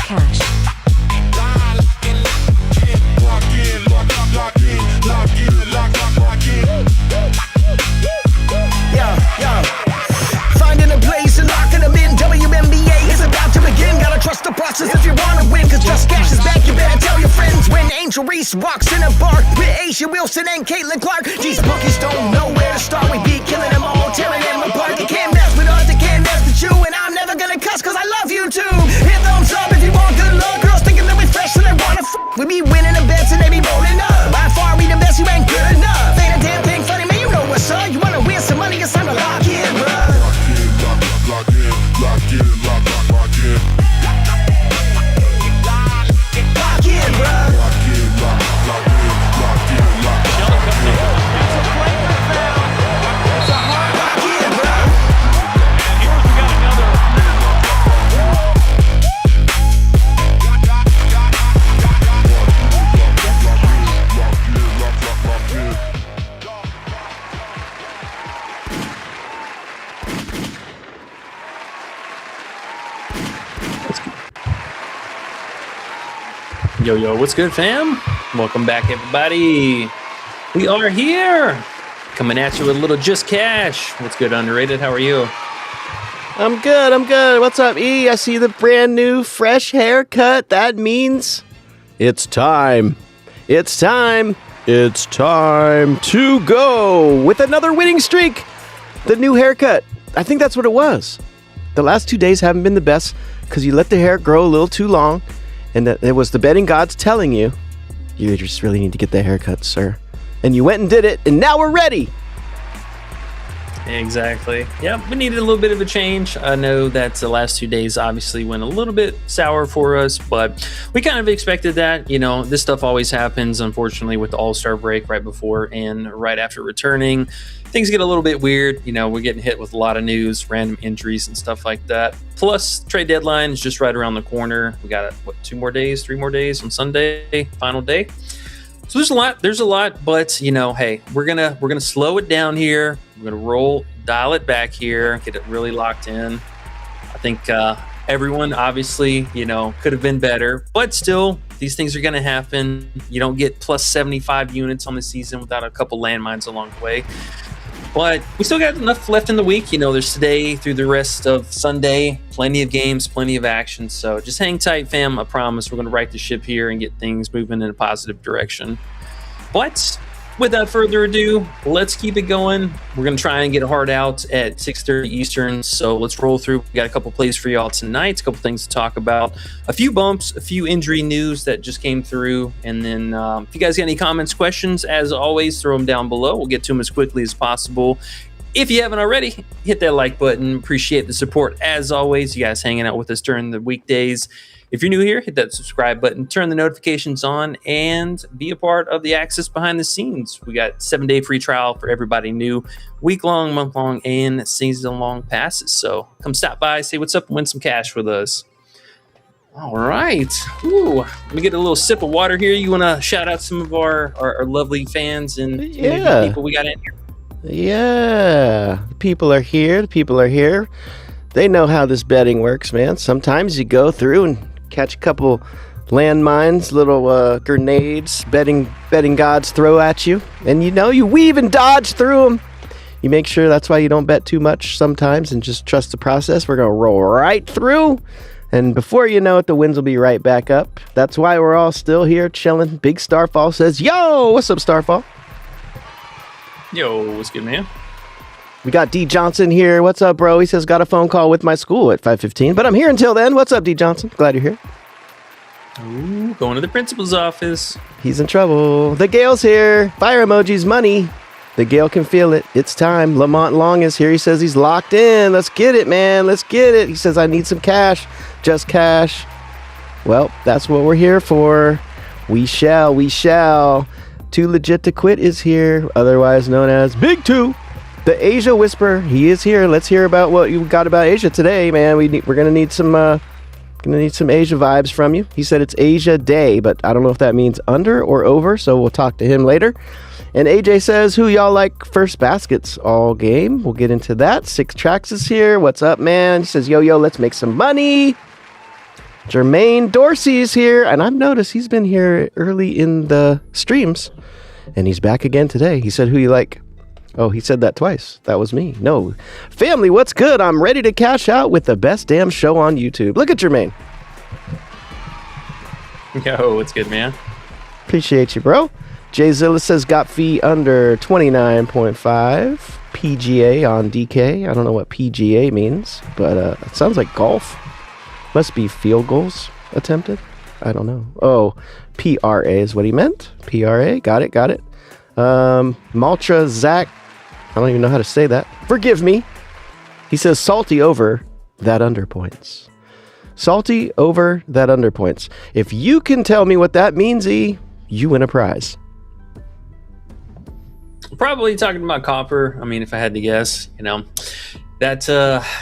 cash. Finding a place and locking them in. WNBA is about to begin. Gotta trust the process if you wanna win. Cause Just Cash is back, you better tell your friends. When Angel Reese walks in a bar with Asia Wilson and Caitlin Clark, these bookies don't know where to start. We be killing them all, tearing them apart. They can't mess with us, they can't mess with you. And I'm never gonna cuss cause I love you too. Hit thumbs up if you want good luck. Girls thinking that we fresh so they wanna We be winning the bets and they be rolling up. By far we the best, you ain't good enough. Ain't a damn thing funny, man, you know what's up. You wanna win some money, it's time to lock in, bruh. Lock in, lock in. Lock in, bruh. Yo, what's good, fam? Welcome back, everybody. We are here, coming at you with a little Just Cash. What's good, Underrated? How are you? I'm good. What's up, E? I see the brand new fresh haircut. That means it's time. It's time to go with another winning streak. The new haircut. I think that's what it was. The last 2 days haven't been the best because you let the hair grow a little too long. And that it was the betting gods telling you, you just really need to get that haircut, sir. And you went and did it, and now we're ready. Exactly. Yeah, we needed a little bit of a change. I know that the last 2 days obviously went a little bit sour for us, but we kind of expected that. You know, this stuff always happens, unfortunately, with the All-Star break right before and right after returning. Things get a little bit weird. You know, we're getting hit with a lot of news, random injuries and stuff like that. Plus, trade deadline is just right around the corner. We got, 3 more days on Sunday, final day. So there's a lot, but you know, hey, we're gonna slow it down here. We're gonna dial it back here, get it really locked in. I think everyone obviously, you know, could have been better, but still, these things are gonna happen. You don't get plus 75 units on the season without a couple landmines along the way. But we still got enough left in the week. You know, there's today through the rest of Sunday, plenty of games, plenty of action. So just hang tight, fam. I promise we're going to right the ship here and get things moving in a positive direction. But without further ado, let's keep it going. We're going to try and get a hard out at 6:30 Eastern. So let's roll through. We got a couple plays for y'all tonight, a couple things to talk about, a few bumps, a few injury news that just came through. And then if you guys got any comments, questions, as always, throw them down below. We'll get to them as quickly as possible. If you haven't already, hit that like button. Appreciate the support as always. You guys hanging out with us during the weekdays. If you're new here, hit that subscribe button, turn the notifications on, and be a part of the access behind the scenes. We got 7-day free trial for everybody new, week-long, month-long, and season-long passes. So come stop by, say what's up, and win some cash with us. All right. Ooh, let me get a little sip of water here. You want to shout out some of our lovely fans and the people we got in here? Yeah. The people are here. They know how this betting works, man. Sometimes you go through and catch a couple landmines, little grenades, betting gods throw at you, and you know you weave and dodge through them. You make sure that's why you don't bet too much sometimes and just trust the process. We're gonna roll right through, and before you know it, the wins will be right back up. That's why we're all still here chilling. Big Starfall says, "Yo, what's up, Starfall?" Yo, what's good, man? We got D Johnson here. What's up, bro? He says, got a phone call with my school at 5:15, but I'm here until then. What's up, D Johnson? Glad you're here. Ooh, going to the principal's office. He's in trouble. The Gale's here. Fire emojis, money. The Gale can feel it. It's time. Lamont Long is here. He says he's locked in. Let's get it, man. Let's get it. He says, I need some cash. Just cash. Well, that's what we're here for. We shall. Too Legit to Quit is here, otherwise known as Big Two. The Asia Whisperer, he is here. Let's hear about what you got about Asia today, man. We're gonna need some Asia vibes from you. He said it's Asia Day, but I don't know if that means under or over, so we'll talk to him later. And AJ says, who y'all like first baskets all game? We'll get into that. Six Tracks is here. What's up, man? He says, yo, let's make some money. Jermaine Dorsey's here, and I've noticed he's been here early in the streams, and he's back again today. He said, who you like? Oh, he said that twice. That was me. No. Family, what's good? I'm ready to cash out with the best damn show on YouTube. Look at Jermaine. Yo, what's good, man? Appreciate you, bro. Jay Zilla says got fee under 29.5 PGA on DK. I don't know what PGA means, but it sounds like golf. Must be field goals attempted. I don't know. Oh, PRA is what he meant. PRA. Got it. Maltra Zach. I don't even know how to say that. Forgive me. He says salty over that under points. Salty over that under points. If you can tell me what that means, E, you win a prize. Probably talking about Copper. I mean, if I had to guess, that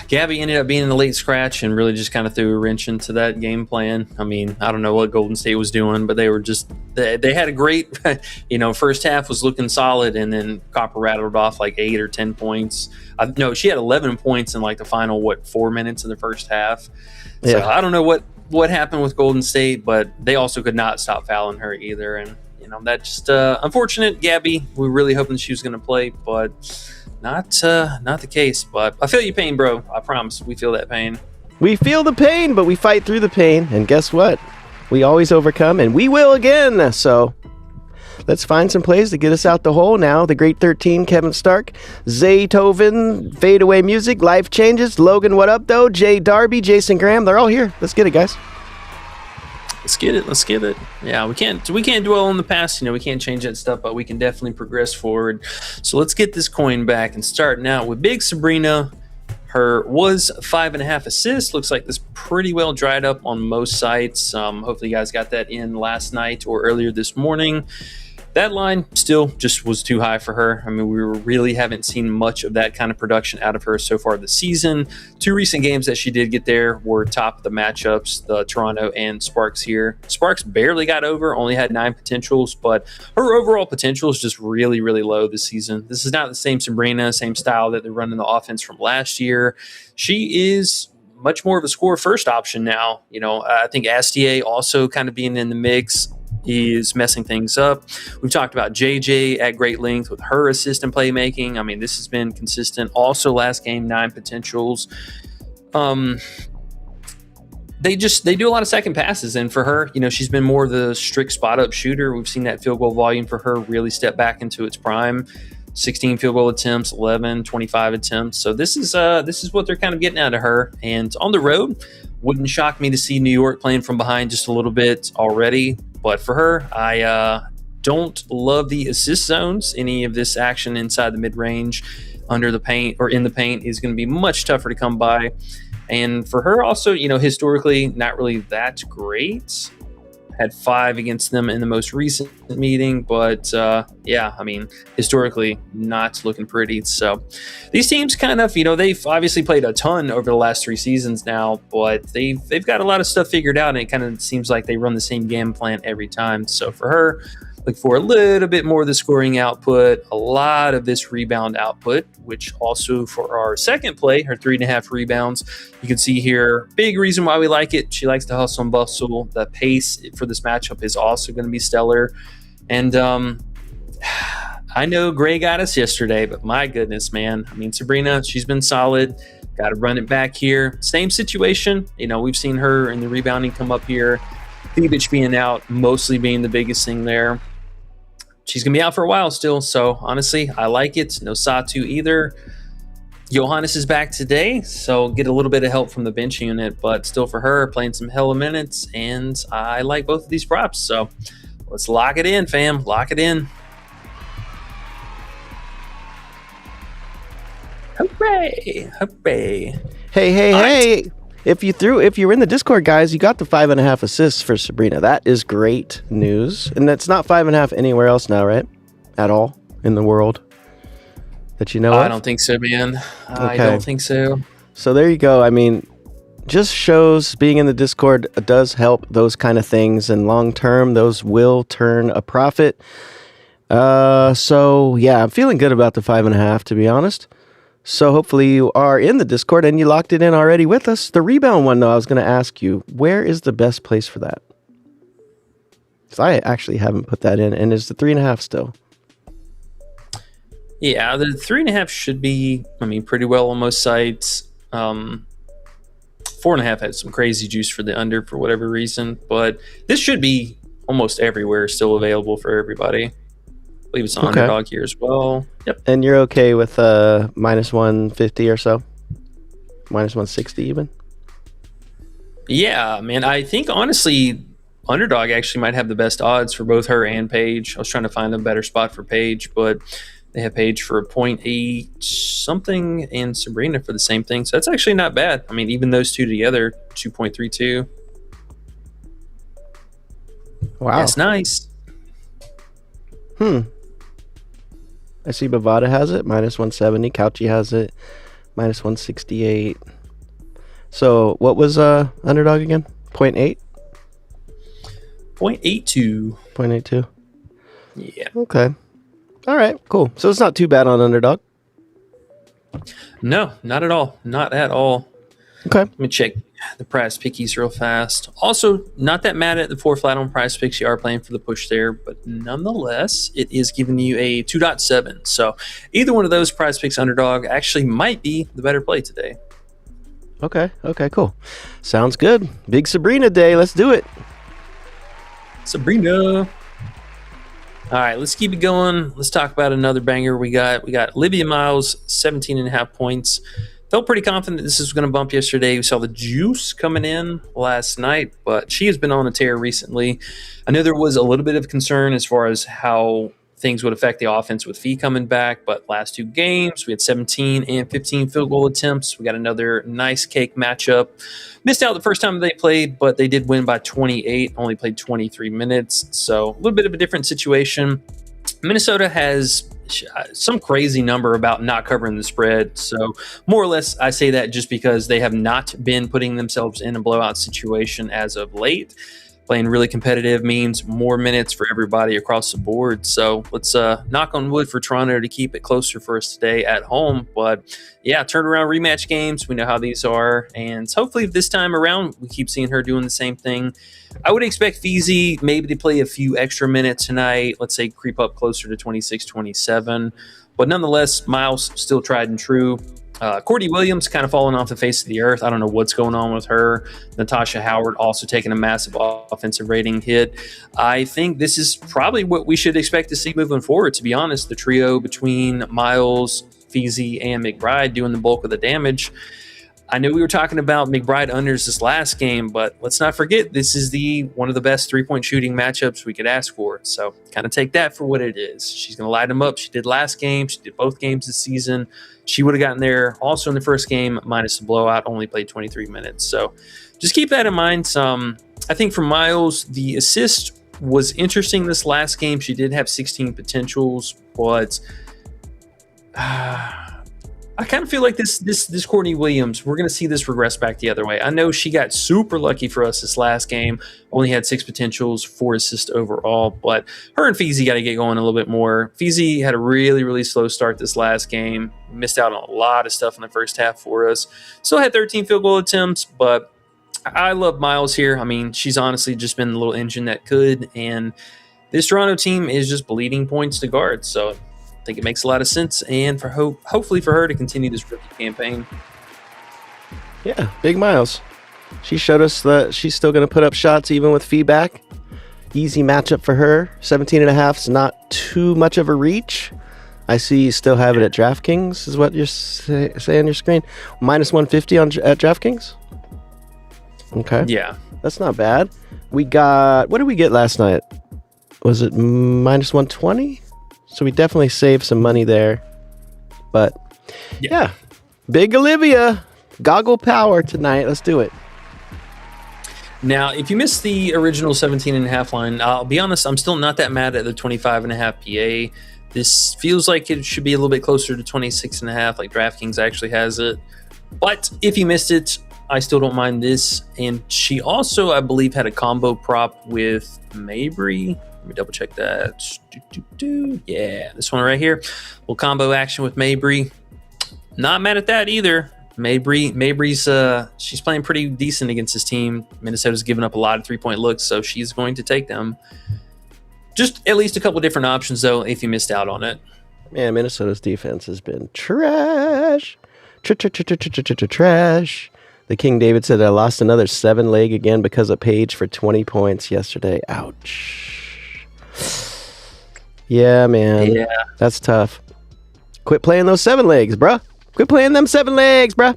Gabby ended up being in the late scratch and really just kind of threw a wrench into that game plan. I mean, I don't know what Golden State was doing, but they were just they had a great first half was looking solid, and then Copper rattled off like 8 or 10 points. No, she had 11 points in like the final 4 minutes of the first half. So I don't know what happened with Golden State, but they also could not stop fouling her either, and that's just unfortunate. Gabby, we were really hoping she was going to play, but not the case. But I feel your pain, bro. I promise. We feel that pain. We feel the pain, but we fight through the pain. And guess what? We always overcome, and we will again. So let's find some plays to get us out the hole now. The Great 13, Kevin Stark, Zaytoven, Fadeaway Music, Life Changes, Logan, what up, though? Jay Darby, Jason Graham, they're all here. Let's get it, guys. Let's get it. Yeah, we can't dwell on the past. We can't change that stuff, but we can definitely progress forward. So let's get this coin back and starting out with Big Sabrina. Her was 5.5 assists. Looks like this pretty well dried up on most sites. Hopefully you guys got that in last night or earlier this morning. That line still just was too high for her. I mean, we really haven't seen much of that kind of production out of her so far this season. 2 recent games that she did get there were top of the matchups, the Toronto and Sparks here. Sparks barely got over, only had 9 potentials, but her overall potential is just really, really low this season. This is not the same Sabrina, same style that they're running the offense from last year. She is much more of a score first option now. I think Astier also kind of being in the mix is messing things up. We've talked about JJ at great length with her assist and playmaking. I mean, this has been consistent. Also, last game, 9 potentials. They do a lot of second passes, and for her, she's been more of the strict spot up shooter. We've seen that field goal volume for her really step back into its prime. 16 field goal attempts, 11, 25 attempts. So this is what they're kind of getting out of her. And on the road, wouldn't shock me to see New York playing from behind just a little bit already. But for her, I don't love the assist zones. Any of this action inside the mid-range, under the paint, or in the paint is going to be much tougher to come by. And for her also, historically, not really that great. Had 5 against them in the most recent meeting, but historically not looking pretty. So these teams kind of, they've obviously played a ton over the last 3 seasons now, but they've got a lot of stuff figured out, and it kind of seems like they run the same game plan every time. So for her, look for a little bit more of the scoring output, a lot of this rebound output, which also for our second play, her 3.5 rebounds, you can see here, big reason why we like it. She likes to hustle and bustle. The pace for this matchup is also going to be stellar. And I know Gray got us yesterday, but my goodness, man. I mean, Sabrina, she's been solid. Got to run it back here. Same situation. We've seen her in the rebounding come up here. Thibich being out, mostly being the biggest thing there. She's going to be out for a while still, so honestly, I like it. No Satu either. Johannes is back today, so get a little bit of help from the bench unit, but still for her, playing some hella minutes, and I like both of these props. So let's lock it in, fam. Lock it in. Hooray! Hooray! Hey. If you were in the Discord, guys, you got the 5.5 assists for Sabrina. That is great news. And that's not 5.5 anywhere else now, right? At all in the world that you know of? I don't think so, man. Okay. I don't think so. So there you go. I mean, just shows being in the Discord does help those kind of things. And long term, those will turn a profit. So, yeah, I'm feeling good about the 5.5, to be honest. So hopefully you are in the Discord and you locked it in already with us. The rebound one, though, I was going to ask you, where is the best place for that? Because I actually haven't put that in. And is the 3.5 still? Yeah, the 3.5 should be, pretty well on most sites. 4.5 had some crazy juice for the under for whatever reason, but this should be almost everywhere still available for everybody. I believe it's on Underdog here as well. Yep. And you're okay with minus 150 or so? Minus 160 even? Yeah, man. I think honestly, Underdog actually might have the best odds for both her and Paige. I was trying to find a better spot for Paige, but they have Paige for 0.8 something and Sabrina for the same thing. So that's actually not bad. Even those two together, 2.32. Wow. That's nice. I see Bovada has it, minus 170. Couchy has it, minus 168. So what was Underdog again? 0.8? 0.82. 0.82. Yeah. Okay. All right, cool. So it's not too bad on Underdog. No, not at all. Not at all. Okay. Let me check the prize pickies real fast. Also, not that mad at the 4 flat on prize picks. You are playing for the push there, but nonetheless, it is giving you a 2.7. So either one of those prize picks Underdog actually might be the better play today. Okay, cool. Sounds good. Big Sabrina day. Let's do it. Sabrina. All right, let's keep it going. Let's talk about another banger we got. We got Olivia Miles, 17.5 points. Felt pretty confident this was going to bump yesterday. We saw the juice coming in last night, but she has been on a tear recently. I know there was a little bit of concern as far as how things would affect the offense with Fee coming back, but last 2 games, we had 17 and 15 field goal attempts. We got another nice cake matchup. Missed out the first time they played, but they did win by 28, only played 23 minutes. So a little bit of a different situation. Minnesota has some crazy number about not covering the spread. So more or less, I say that just because they have not been putting themselves in a blowout situation as of late. Playing really competitive means more minutes for everybody across the board. So let's knock on wood for Toronto to keep it closer for us today at home. But yeah, turnaround rematch games, we know how these are. And hopefully this time around, we keep seeing her doing the same thing. I would expect Feezy maybe to play a few extra minutes tonight. Let's say creep up closer to 26, 27. But nonetheless, Miles still tried and true. Courtney Williams kind of falling off the face of the earth. I don't know what's going on with her. Natasha Howard also taking a massive offensive rating hit. I think this is probably what we should expect to see moving forward, to be honest. The trio between Miles, Feezy, and McBride doing the bulk of the damage. I know we were talking about McBride unders this last game, but let's not forget this is one of the best 3-point shooting matchups we could ask for. So kind of take that for what it is. She's going to light them up. She did last game. She did both games this season. She would have gotten there also in the first game, minus the blowout, only played 23 minutes. So just keep that in mind. I think for Miles, the assist was interesting this last game. She did have 16 potentials, but I kind of feel like this Courtney Williams, we're going to see this regress back the other way. I know she got super lucky for us this last game, only had 6 potentials, 4 assists overall, but her and Feezy got to get going a little bit more. Feezy had a really, really slow start this last game, missed out on a lot of stuff in the first half for us. Still had 13 field goal attempts, but I love Miles here. She's honestly just been the little engine that could, and this Toronto team is just bleeding points to guard, so I think it makes a lot of sense, and for hopefully for her to continue this rookie campaign. Yeah, big Miles. She showed us that she's still going to put up shots even with feedback. Easy matchup for her. 17.5 is not too much of a reach. I see you still have it at DraftKings, is what you're saying on your screen. Minus 150 at DraftKings? Okay. Yeah. That's not bad. We got, what did we get last night? Was it minus 120? So we definitely saved some money there. But yeah, big Olivia, goggle power tonight. Let's do it. Now, if you missed the original 17.5 line, I'll be honest, I'm still not that mad at the 25.5 PA. This feels like it should be a little bit closer to 26.5, like DraftKings actually has it. But if you missed it, I still don't mind this. And she also, I believe, had a combo prop with Mabry. Let me double check that. Yeah, this one right here. Little combo action with Mabry. Not mad at that either. Mabry's she's playing pretty decent against this team. Minnesota's given up a lot of 3-point looks, so she's going to take them. Just at least a couple different options, though, if you missed out on it. Man, Minnesota's defense has been trash. Trash. The King David said, I lost another 7-leg again because of Paige for 20 points yesterday. Ouch. Yeah, man. Yeah. That's tough. Quit playing those 7 legs, bruh. Quit playing them 7 legs, bruh.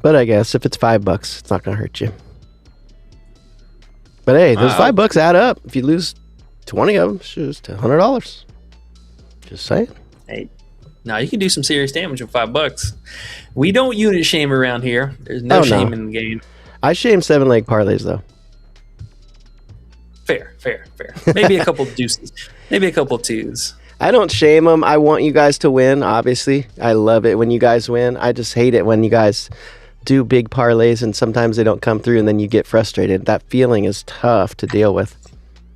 But I guess if it's $5, it's not going to hurt you. But hey, those $5 add up. If you lose 20 of them, it's just $100. Just saying. Hey, now you can do some serious damage with $5. We don't unit shame around here. There's no shame in the game. I shame 7-leg parlays, though. Fair. Maybe a couple deuces. Maybe a couple twos. I don't shame them. I want you guys to win, obviously. I love it when you guys win. I just hate it when you guys do big parlays and sometimes they don't come through and then you get frustrated. That feeling is tough to deal with.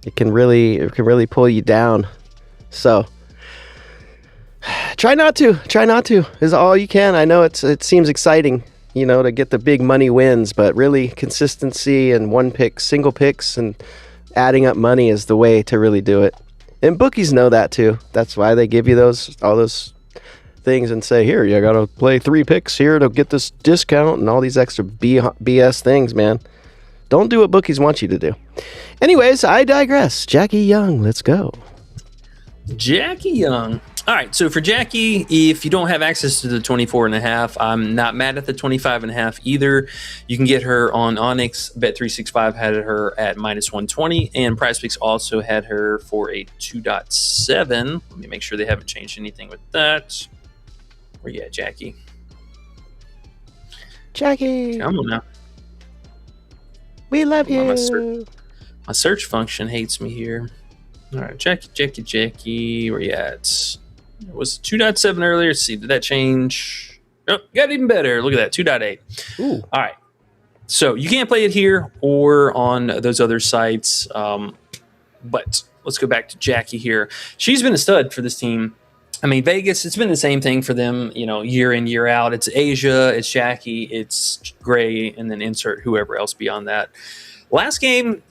It can really pull you down. So try not to is all you can. I know it seems exciting, to get the big money wins, but really consistency and single picks and adding up money is the way to really do it. And bookies know that too. That's why they give you all those things and say, here, you got to play 3 picks here to get this discount and all these extra BS things, man. Don't do what bookies want you to do. Anyways, I digress. Jackie Young, let's go. Jackie Young. All right, so for Jackie, if you don't have access to the 24.5, I'm not mad at the 25.5 either. You can get her on Onyx. Bet365 had her at -120, and Prizepicks also had her for a 2.7. Let me make sure they haven't changed anything with that. Where you at, Jackie? Jackie. Come on now. We love you. My search function hates me here. All right, Jackie, where you at? It was 2.7 earlier. Let's see, did that change? Oh, got even better. Look at that, 2.8. Ooh. All right. So you can't play it here or on those other sites. But let's go back to Jackie here. She's been a stud for this team. I mean, Vegas, it's been the same thing for them, year in, year out. It's Asia, it's Jackie, it's Gray, and then insert whoever else beyond that. Last game,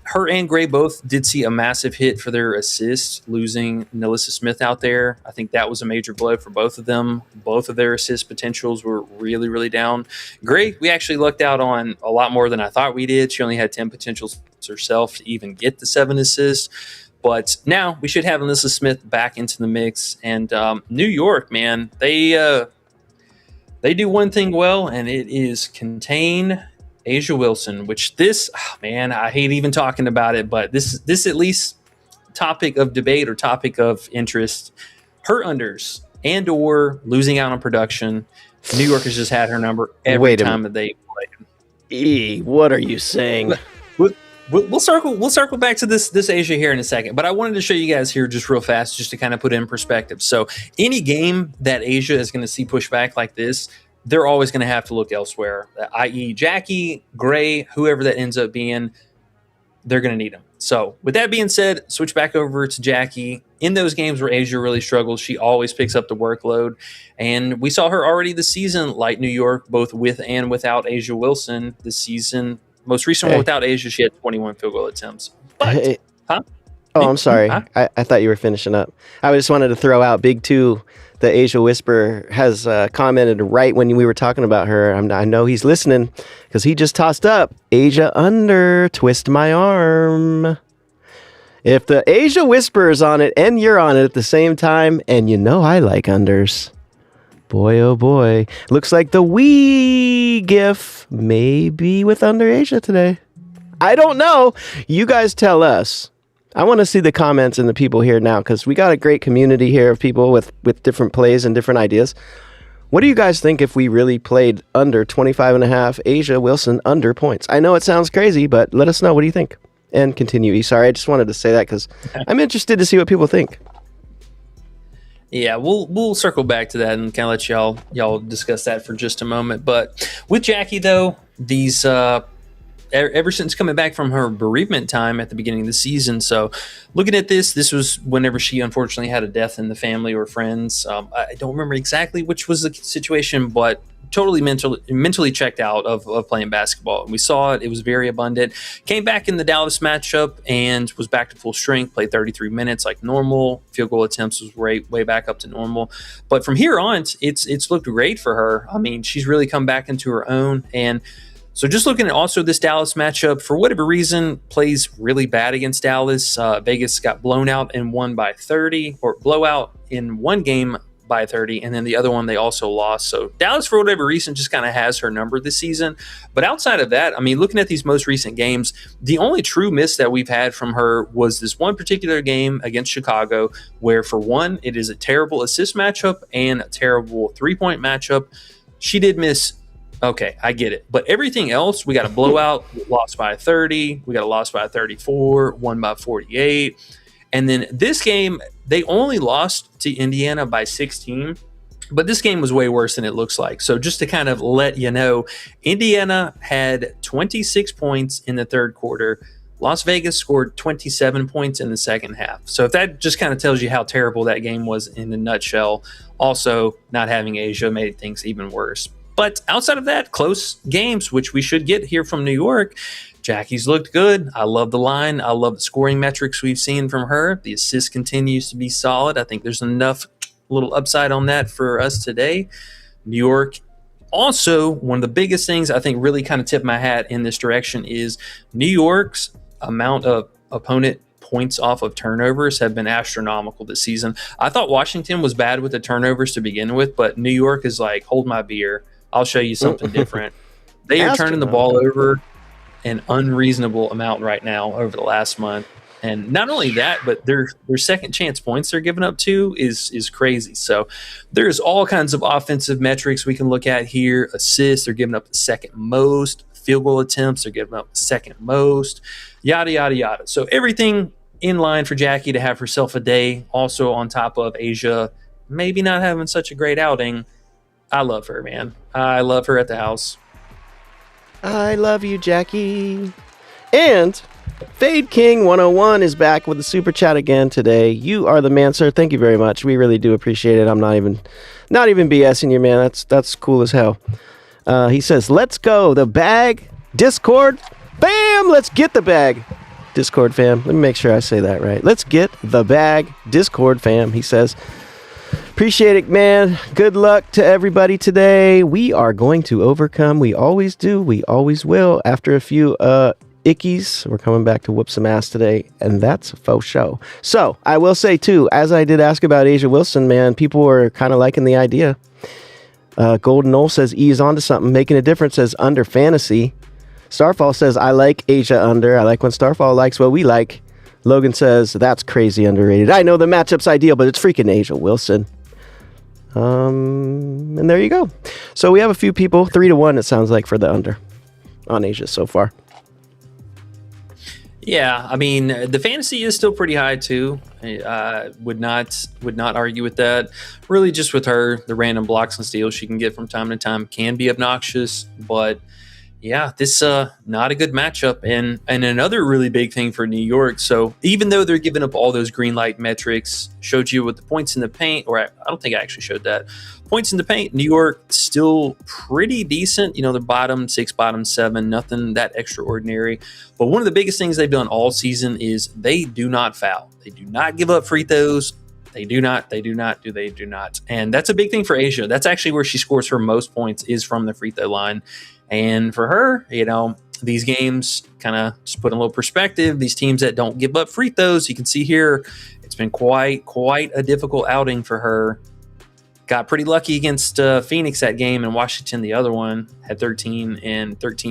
her and Gray both did see a massive hit for their assists, losing Nalissa Smith out there. I think that was a major blow for both of them. Both of their assist potentials were really, really down. Gray, we actually lucked out on a lot more than I thought we did. She only had 10 potentials herself to even get the 7 assists. But now we should have Nalissa Smith back into the mix. And New York, man, they do one thing well, and it is contain A'ja Wilson, which I hate even talking about it, but this at least topic of debate or topic of interest, her unders and or losing out on production. New York has just had her number every time that they played. What are you saying? We'll circle back to this A'ja here in a second, but I wanted to show you guys here just real fast, just to kind of put it in perspective. So any game that A'ja is going to see pushback like this, they're always going to have to look elsewhere, i.e. Jackie, Gray, whoever that ends up being, they're going to need them. So with that being said, switch back over to Jackie. In those games where A'ja really struggles, she always picks up the workload. And we saw her already this season light New York, both with and without A'ja Wilson this season. Most recent one without A'ja, she had 21 field goal attempts. But, Oh, I'm sorry. I thought you were finishing up. I just wanted to throw out Big Two. The A'ja Whisperer has commented right when we were talking about her. I know he's listening because he just tossed up A'ja under, twist my arm. If the A'ja Whisperer's on it and you're on it at the same time, and I like unders. Boy, oh boy. Looks like the wee gif may be with under A'ja today. I don't know. You guys tell us. I want to see the comments and the people here now because we got a great community here of people with different plays and different ideas. What do you guys think if we really played under 25.5 A'ja Wilson under points? I know it sounds crazy, but let us know. What do you think? And continue. Sorry, I just wanted to say that because I'm interested to see what people think. Yeah, we'll circle back to that and kind of let y'all discuss that for just a moment. But with Jackie, though, these ever since coming back from her bereavement time at the beginning of the season. So looking at this was whenever she unfortunately had a death in the family or friends. I don't remember exactly which was the situation, but totally mentally checked out of playing basketball. And we saw it. It was very abundant. Came back in the Dallas matchup and was back to full strength, played 33 minutes like normal. Field goal attempts was way back up to normal. But from here on, it's looked great for her. I mean, she's really come back into her own. And so just looking at also this Dallas matchup, for whatever reason, plays really bad against Dallas. Vegas got blown out and won by 30, or blowout in one game by 30, and then the other one they also lost. So Dallas, for whatever reason, just kind of has her number this season. But outside of that, I mean, looking at these most recent games, the only true miss that we've had from her was this one particular game against Chicago, where for one, it is a terrible assist matchup and a terrible three-point matchup. She did miss. Okay, I get it. But everything else, we got a blowout, lost by 30, we got a loss by 34, won by 48. And then this game, they only lost to Indiana by 16, but this game was way worse than it looks like. So just to kind of let you know, Indiana had 26 points in the third quarter. Las Vegas scored 27 points in the second half. So if that just kind of tells you how terrible that game was in a nutshell, also not having Asia made things even worse. But outside of that, close games, which we should get here from New York, Jackie's looked good. I love the line. I love the scoring metrics we've seen from her. The assist continues to be solid. I think there's enough little upside on that for us today. New York, also, one of the biggest things I think really kind of tipped my hat in this direction is New York's amount of opponent points off of turnovers have been astronomical this season. I thought Washington was bad with the turnovers to begin with, but New York is like, hold my beer. I'll show you something different. They are turning the ball over an unreasonable amount right now over the last month. And not only that, but their second chance points they're giving up to is crazy. So there's all kinds of offensive metrics we can look at here. Assists, they're giving up the second most. Field goal attempts, they're giving up the second most. Yada, yada, yada. So everything in line for Jackie to have herself a day. Also on top of Asia maybe not having such a great outing. I love her, man. I love her at the house. I love you, Jackie. And Fade King 101 is back with the super chat again today. You are the man, sir. Thank you very much. We really do appreciate it. I'm not even BSing you, man. That's cool as hell. He says, "Let's go. The bag. Discord. Bam. Let's get the bag. Discord fam. Let me make sure I say that right. Let's get the bag. Discord fam." He says, "Appreciate it, man. Good luck to everybody today. We are going to overcome. We always do. We always will. After a few ickies, we're coming back to whoop some ass today, and that's a faux show." So I will say too, as I did ask about Asia Wilson, man, people were kind of liking the idea. Golden Knoll says E is onto something, making a difference. Says under fantasy. Starfall says I like Asia under. I like when Starfall likes what we like. Logan says that's crazy underrated. I know the matchup's ideal, but it's freaking Asia Wilson. And there you go. So we have a few people, 3-1 it sounds like for the under on Asia so far. Yeah, I mean the fantasy is still pretty high too. Would not argue with that. Really, just with her, the random blocks and steals she can get from time to time can be obnoxious, but yeah, this not a good matchup. And another really big thing for New York. So even though they're giving up all those green light metrics, showed you with the points in the paint, or I don't think I actually showed that. Points in the paint, New York still pretty decent. You know, the bottom 6, bottom 7, nothing that extraordinary. But one of the biggest things they've done all season is they do not foul. They do not give up free throws. They do not. And that's a big thing for Asia. That's actually where she scores her most points, is from the free throw line. And for her, you know, these games kind of just put in a little perspective. These teams that don't give up free throws, you can see here, it's been quite a difficult outing for her. Got pretty lucky against Phoenix that game, and Washington the other one had 13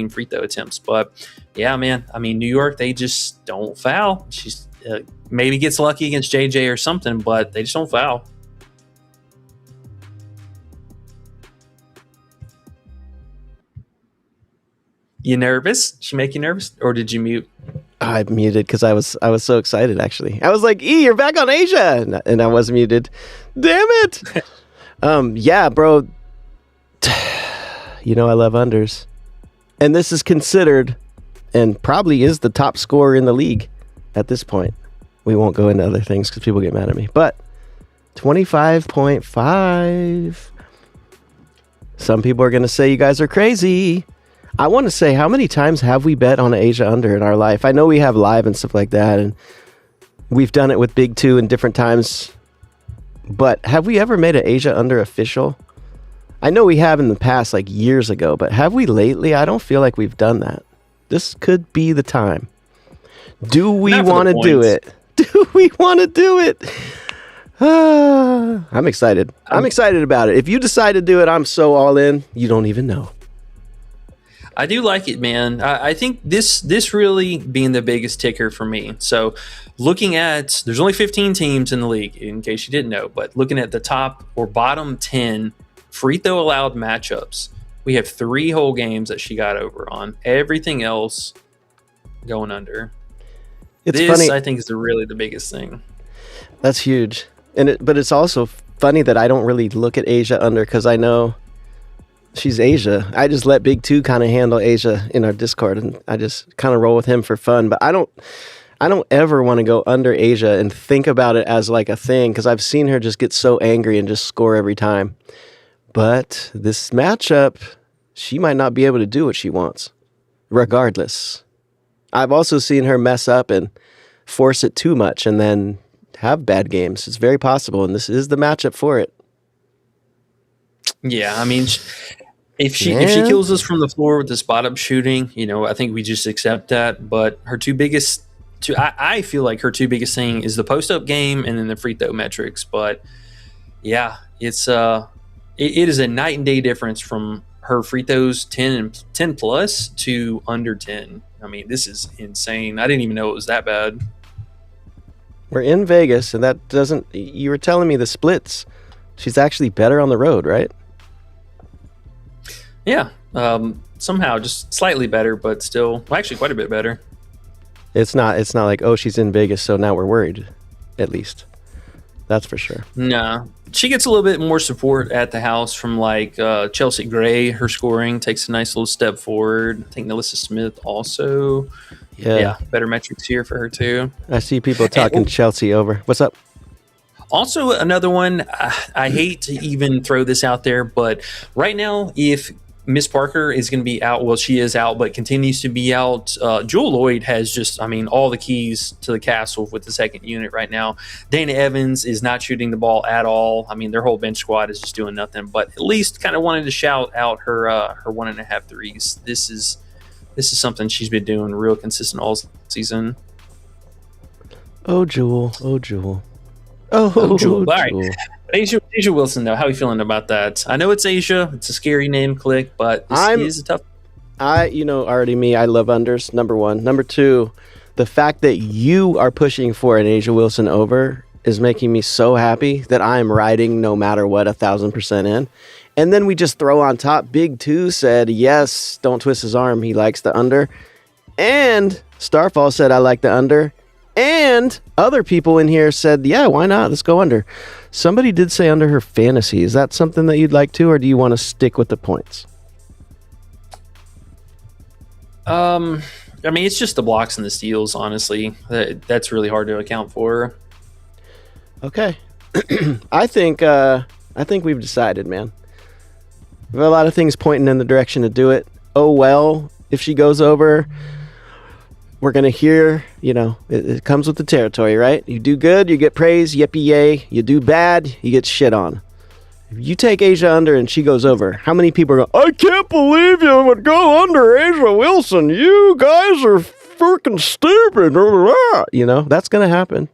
free throw attempts. But yeah, man, I mean, New York, they just don't foul. She's maybe gets lucky against JJ or something, but they just don't foul. You nervous? She make you nervous, or did you mute? I muted because I was so excited. Actually, I was like, "E, you're back on Asia," and I was muted. Damn it! Yeah, bro. You know I love unders, and this is considered and probably is the top scorer in the league at this point. We won't go into other things because people get mad at me. But 25.5. Some people are going to say you guys are crazy. I want to say, how many times have we bet on an Asia under in our life? I know we have live and stuff like that, and we've done it with Big Two in different times. But have we ever made an Asia under official? I know we have in the past, like years ago, but have we lately? I don't feel like we've done that. This could be the time. Do we want to do it? Do we want to do it? I'm excited. I'm excited about it. If you decide to do it, I'm so all in. You don't even know. I do like it, man. I think this really being the biggest ticker for me. So looking at, there's only 15 teams in the league, in case you didn't know, but looking at the top or bottom 10 free throw allowed matchups, we have 3 whole games that she got over on. Everything else going under. It's this, funny. I think, is really the biggest thing. That's huge. But it's also funny that I don't really look at Asia under because I know she's Asia. I just let Big Two kind of handle Asia in our Discord, and I just kind of roll with him for fun. But I don't ever want to go under Asia and think about it as like a thing because I've seen her just get so angry and just score every time. But this matchup, she might not be able to do what she wants, regardless. I've also seen her mess up and force it too much and then have bad games. It's very possible, and this is the matchup for it. Yeah, I mean, if she kills us from the floor with the spot up shooting, I think we just accept that. But her I feel like her two biggest thing is the post up game and then the free throw metrics. But yeah, it is a night and day difference from her free throws 10 plus to under 10. I mean, this is insane. I didn't even know it was that bad. We're in Vegas, and that doesn't. You were telling me the splits. She's actually better on the road, right? Yeah, somehow just slightly better, but still, actually quite a bit better. It's not like, oh, she's in Vegas, so now we're worried. At least, that's for sure. No, she gets a little bit more support at the house from like Chelsea Gray. Her scoring takes a nice little step forward. I think Nalissa Smith also. Yeah, better metrics here for her too. I see people talking Chelsea over. What's up? Also, another one, I hate to even throw this out there, but right now, if Miss Parker is going to be out, well, she is out, but continues to be out, Jewel Lloyd has just, all the keys to the castle with the second unit right now. Dana Evans is not shooting the ball at all. Their whole bench squad is just doing nothing, but at least kind of wanted to shout out her 1.5 threes. This is something she's been doing real consistent all season. Oh, Jewel. Oh, Jewel. Oh, Jewel. All right. Asia Wilson, though, how are you feeling about that? I know it's Asia. It's a scary name, Click, but this is a tough. Already me, I love unders, number one. Number two, the fact that you are pushing for an Asia Wilson over is making me so happy that I'm riding no matter what 1,000% in. And then we just throw on top, Big Two said, yes, don't twist his arm. He likes the under. And Starfall said, I like the under. And other people in here said, yeah, why not? Let's go under. Somebody did say under her fantasy. Is that something that you'd like to, or do you want to stick with the points? It's just the blocks and the steals, honestly. That's really hard to account for. Okay. I think we've decided, man. We have a lot of things pointing in the direction to do it. Oh, well, if she goes over, we're going to hear, it comes with the territory, right? You do good, you get praise, yippee yay. You do bad, you get shit on. If you take Asia under and she goes over, how many people are going, I can't believe you would go under Asia Wilson. You guys are freaking stupid. That's going to happen.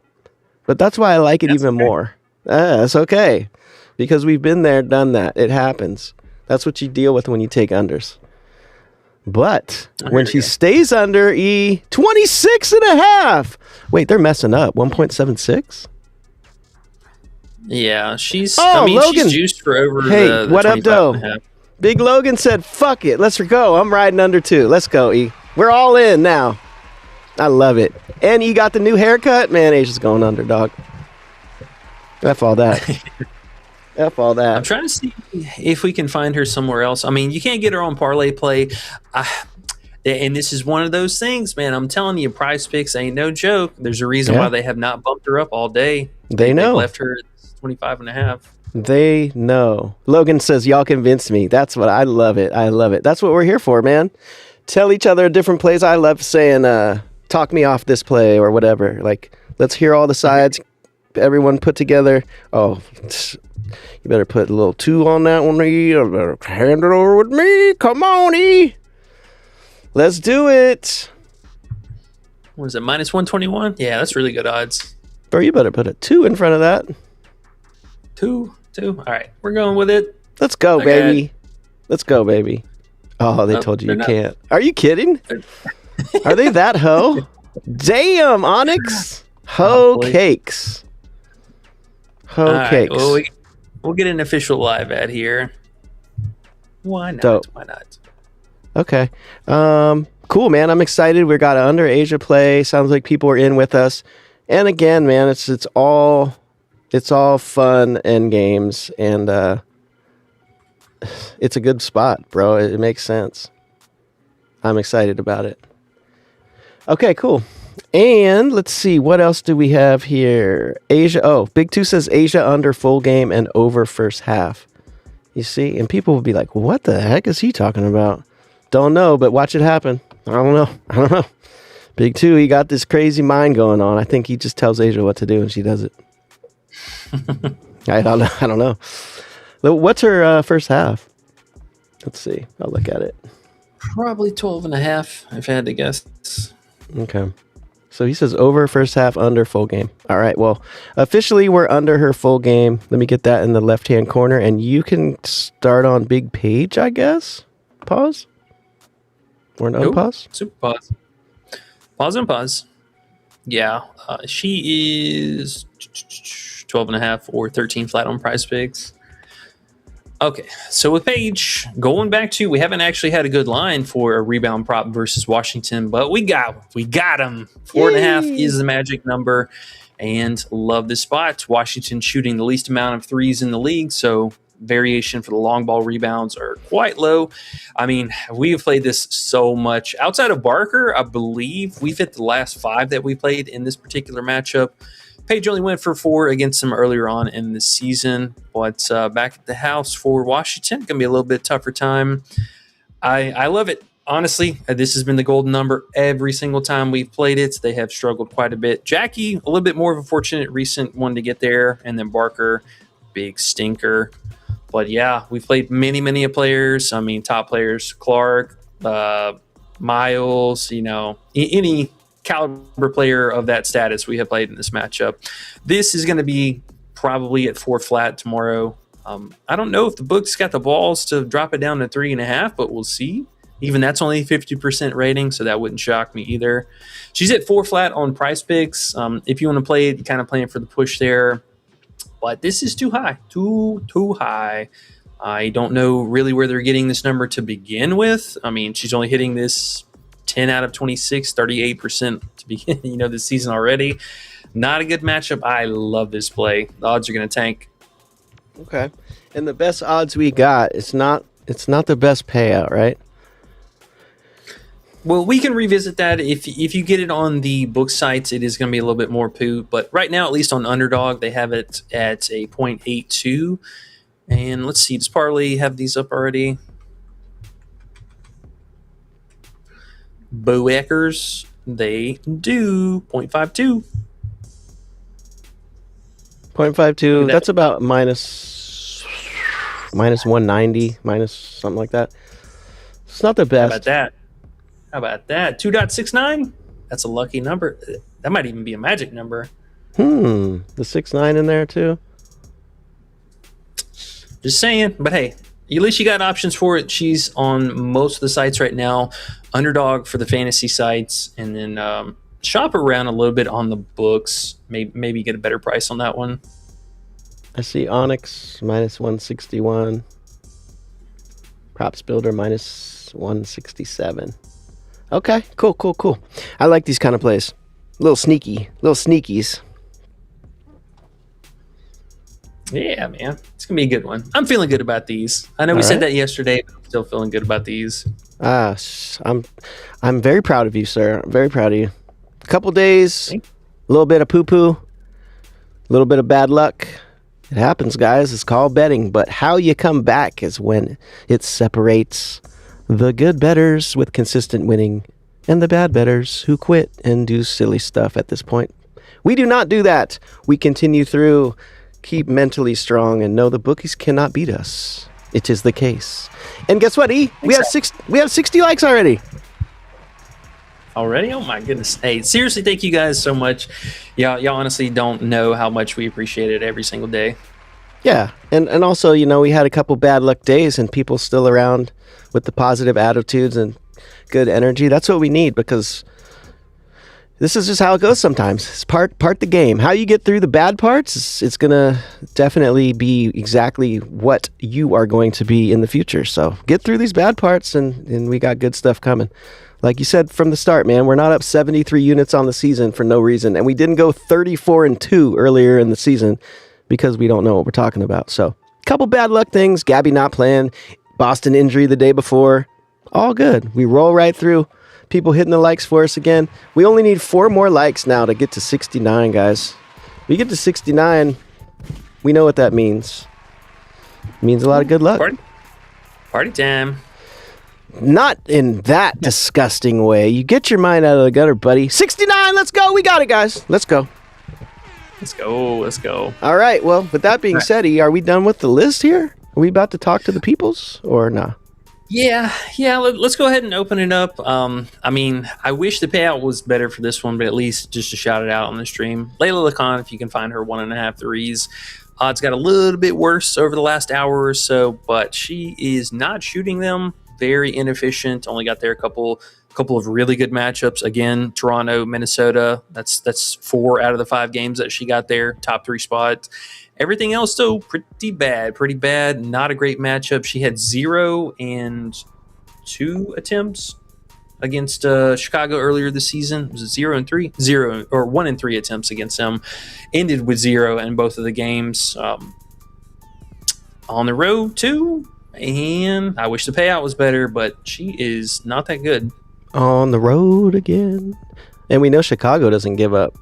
But that's why I like it even more. That's okay. Because we've been there, done that. It happens. That's what you deal with when you take unders. But when she stays under 26.5. Wait, they're messing up. 1.76? Yeah, she's Logan. She's juiced for over the what up, though? Big Logan said, fuck it. Let's go. I'm riding under 2. Let's go, E. We're all in now. I love it. And you got the new haircut? Man, Asia's going under, dog. F all that. F all that. I'm trying to see if we can find her somewhere else. You can't get her on parlay play. And this is one of those things, man. I'm telling you, Prize Picks ain't no joke. There's a reason why they have not bumped her up all day. They know. They've left her at 25.5. They know. Logan says, y'all convinced me. That's what I love it. I love it. That's what we're here for, man. Tell each other different plays. I love saying, talk me off this play or whatever. Like, let's hear all the sides. Everyone put together. Oh, you better put a little 2 on that one, E. Hand it over with me. Come on, E. Let's do it. What is it, minus 121? Yeah, that's really good odds. Bro, you better put a 2 in front of that. 2. All right, we're going with it. Let's go, baby. Let's go, baby. Oh, they told you can't. Are you kidding? Are they that hoe? Damn, Onyx. Hoe cakes. Hoe cakes. Well, we'll get an official live ad here. Why not? Dope. Why not? Okay. Cool, man. I'm excited. We got an under Asia play. Sounds like people are in with us. And again, man, it's all fun and games, and it's a good spot, bro. It makes sense. I'm excited about it. Okay, cool. And let's see, what else do we have here? Asia. Oh, Big 2 says Asia under full game and over first half. You see? And people will be like, what the heck is he talking about? Don't know, but watch it happen. I don't know. Big 2, he got this crazy mind going on. I think he just tells Asia what to do and she does it. I don't know. What's her first half? Let's see. I'll look at it. Probably 12.5, if I had to guess. Okay. So he says over first half, under full game. All right. Well, officially we're under her full game. Let me get that in the left-hand corner, and you can start on big page, I guess. Pause. Or an unpause? Super pause. Pause and pause. Yeah. She is 12.5 or 13 flat on Prize Picks. Okay, so with Paige, going back to, we haven't actually had a good line for a rebound prop versus Washington, but we got him. 4.5 is the magic number, and love this spot. Washington shooting the least amount of threes in the league, so variation for the long ball rebounds are quite low. I mean, we have played this so much. Outside of Barker, I believe we've hit the last 5 that we played in this particular matchup. Paige only went for 4 against them earlier on in the season, but back at the house for Washington, going to be a little bit tougher time. I love it. Honestly, this has been the golden number every single time we've played it. They have struggled quite a bit. Jackie, a little bit more of a fortunate recent one to get there, and then Barker, big stinker. But yeah, we've played many players. I mean, top players, Clark, Miles, any caliber player of that status we have played in this matchup. This is going to be probably at 4 flat tomorrow. I don't know if the book's got the balls to drop it down to 3.5, but we'll see. Even that's only 50% rating, so that wouldn't shock me either. She's at 4 flat on Prize Picks. If you want to play it, you're kind of playing for the push there. But this is too high. Too high. I don't know really where they're getting this number to begin with. I mean, she's only hitting this 10 out of 26, 38% to begin, this season already. Not a good matchup. I love this play. The odds are going to tank. Okay. And the best odds we got, it's not the best payout, right? Well, we can revisit that. If you get it on the book sites, it is going to be a little bit more poo. But right now, at least on Underdog, they have it at a 0.82. And let's see, does Parlay have these up already? Boeckers, they do 0.52. 0.52. That's about minus 190, minus something like that. It's not the best. How about that? 2.69? That's a lucky number. That might even be a magic number. The 6.9 in there too. Just saying. But hey, at least you got options for it. She's on most of the sites right now. Underdog for the fantasy sites, and then shop around a little bit on the books. Maybe get a better price on that one. I see Onyx minus 161. Props Builder minus 167. Okay, cool. I like these kind of plays. Little sneakies. Yeah, man. It's going to be a good one. I'm feeling good about these. I know we said that yesterday, but I'm still feeling good about these. I'm very proud of you, sir. I'm very proud of you. A couple days, a little bit of poo-poo, a little bit of bad luck. It happens, guys. It's called betting. But how you come back is when it separates the good bettors with consistent winning and the bad bettors who quit and do silly stuff at this point. We do not do that. We continue through, keep mentally strong, and know the bookies cannot beat us. It is the case. And guess what, E? We have 60 likes already. Already? Oh my goodness. Hey, seriously, thank you guys so much. Y'all honestly don't know how much we appreciate it every single day. Yeah. And also, we had a couple bad luck days and people still around with the positive attitudes and good energy. That's what we need, because this is just how it goes sometimes. It's part the game. How you get through the bad parts, it's going to definitely be exactly what you are going to be in the future. So get through these bad parts and we got good stuff coming. Like you said from the start, man, we're not up 73 units on the season for no reason. And we didn't go 34-2 earlier in the season because we don't know what we're talking about. So a couple bad luck things. Gabby not playing. Boston injury the day before. All good. We roll right through. People hitting the likes for us again. We only need 4 more likes now to get to 69, guys. We get to 69, we know what that means. It means a lot of good luck. Party time. Not in that disgusting way. You get your mind out of the gutter, buddy. 69, let's go. We got it, guys. Let's go. Let's go. All right. Well, with that being said, E, are we done with the list here? Are we about to talk to the peoples or not? Yeah. Let's go ahead and open it up. I wish the payout was better for this one, but at least just to shout it out on the stream. Layla Lacan, if you can find her 1.5 threes. Odds got a little bit worse over the last hour or so, but she is not shooting them. Very inefficient. Only got there a couple of really good matchups. Again, Toronto, Minnesota. That's 4 out of the 5 games that she got there. Top 3 spots. Everything else, though, pretty bad. Not a great matchup. She had 0 and 2 attempts against Chicago earlier this season. Was it 0 and 3? 0 or 1 and 3 attempts against them. Ended with 0 in both of the games. On the road, too. And I wish the payout was better, but she is not that good. On the road again. And we know Chicago doesn't give up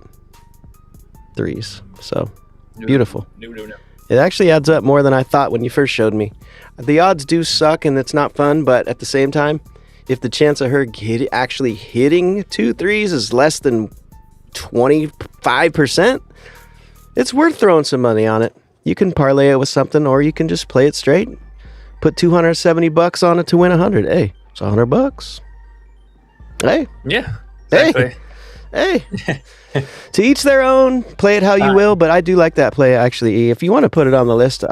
threes. So, beautiful. No. It actually adds up more than I thought when you first showed me. The odds do suck and it's not fun, but at the same time, if the chance of her actually hitting 2 threes is less than 25%, it's worth throwing some money on it. You can parlay it with something, or you can just play it straight. Put $270 on it to win 100. Hey, it's $100. Hey. Yeah. Exactly. Hey. To each their own. Play it how you will, but I do like that play, actually. If you want to put it on the list,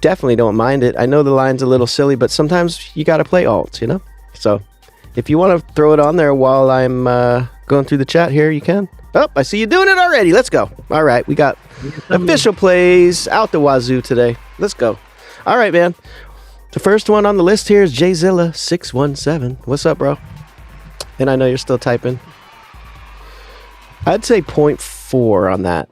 definitely don't mind it. I know the line's a little silly, but sometimes you got to play alts, So if you want to throw it on there while I'm going through the chat here, you can. Oh, I see you doing it already. Let's go. All right, we got official plays out the wazoo today. Let's go. All right, man. The first one on the list here is JZilla617. What's up, bro? And I know you're still typing. I'd say 0.4 on that.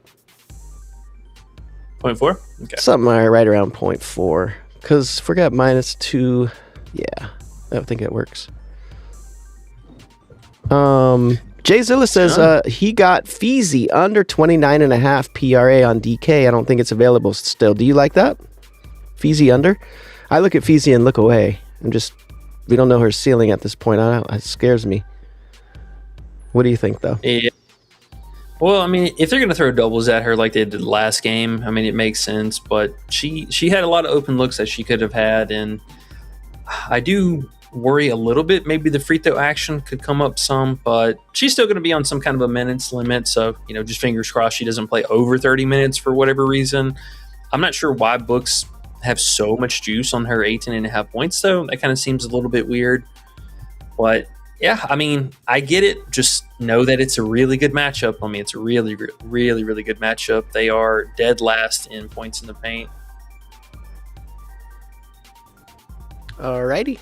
0.4? Okay. Something right around 0.4. Because forget -2. Yeah, I think it works. JZilla says he got Feezy under 29.5 PRA on DK. I don't think it's available still. Do you like that? Feezy under? I look at Feezy and look away. We don't know her ceiling at this point. It scares me. What do you think, though? Yeah. Well, if they're going to throw doubles at her like they did last game, it makes sense. But she had a lot of open looks that she could have had, and I do worry a little bit. Maybe the free throw action could come up some, but she's still going to be on some kind of a minutes limit. So, just fingers crossed she doesn't play over 30 minutes for whatever reason. I'm not sure why books have so much juice on her 18.5 points, though. That kind of seems a little bit weird. But yeah, I get it. Just know that it's a really good matchup. It's a really, really, really good matchup. They are dead last in points in the paint. Alrighty.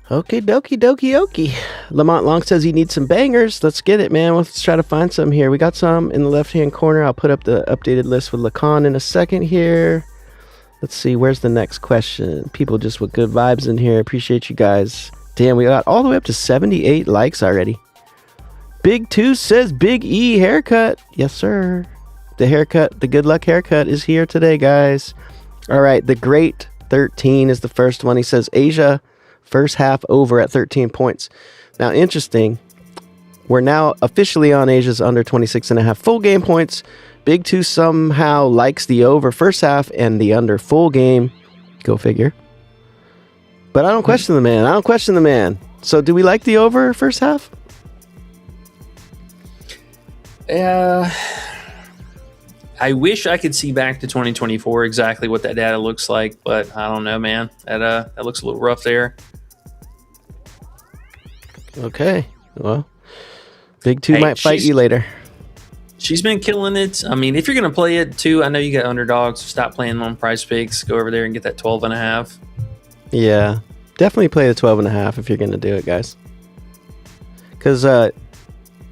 Okay, dokie, dokie, okie. Lamont Long says he needs some bangers. Let's get it, man. Let's try to find some here. We got some in the left-hand corner. I'll put up the updated list with Lacan in a second here. Let's see. Where's the next question? People just with good vibes in here. Appreciate you guys. Damn, we got all the way up to 78 likes already. Big 2 says Big E haircut. Yes, sir. The haircut, the good luck haircut is here today, guys. All right, the Great 13 is the first one. He says Asia first half over at 13 points. Now, interesting. We're now officially on Asia's under 26.5 full game points. Big 2 somehow likes the over first half and the under full game. Go figure. But I don't question the man. So do we like the over first half? I wish I could see back to 2024 exactly what that data looks like, but I don't know, man. That looks a little rough there. Okay. Well, Big 2 might fight you later. She's been killing it. I mean, if you're going to play it too, I know you got underdogs. Stop playing on Prizepicks. Go over there and get that 12.5. Yeah. Definitely play the 12.5 if you're going to do it, guys. Because,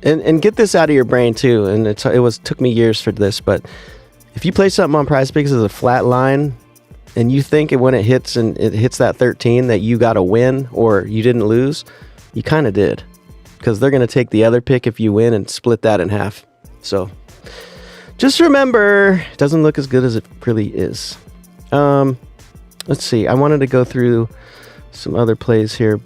and get this out of your brain too. And took me years for this, but if you play something on Prizepicks as a flat line, and you think when it hits that 13 that you got a win or you didn't lose, you kind of did, because they're going to take the other pick if you win and split that in half. So just remember, it doesn't look as good as it really is. Let's see. I wanted to go through some other plays here.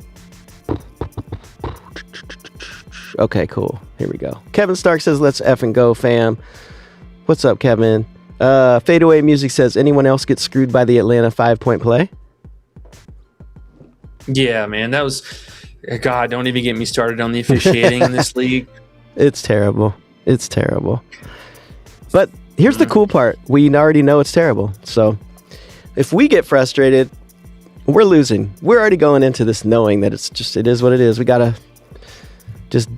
Okay, cool. Here we go. Kevin Stark says, let's effing go, fam. What's up, Kevin? Fadeaway Music says, anyone else get screwed by the Atlanta 5-point play? Yeah, man. That was... God, don't even get me started on the officiating in this league. It's terrible. But here's the cool part. We already know it's terrible. So if we get frustrated, we're losing. We're already going into this knowing that it is what it is. We got to just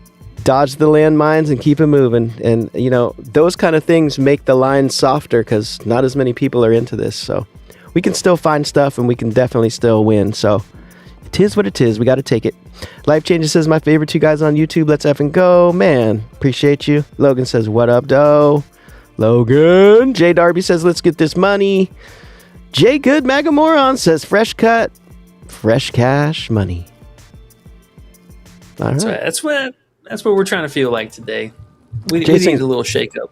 dodge the landmines and keep it moving. And, those kind of things make the line softer because not as many people are into this. So we can still find stuff and we can definitely still win. So it is what it is. We got to take it. Life Changes says, my favorite 2 guys on YouTube. Let's effing go. Man, appreciate you. Logan says, what up, doe? Logan. Jay Darby says, let's get this money. Jay Good Magamoron says, fresh cut, fresh cash money. All right. That's what we're trying to feel like today. We need a little shakeup.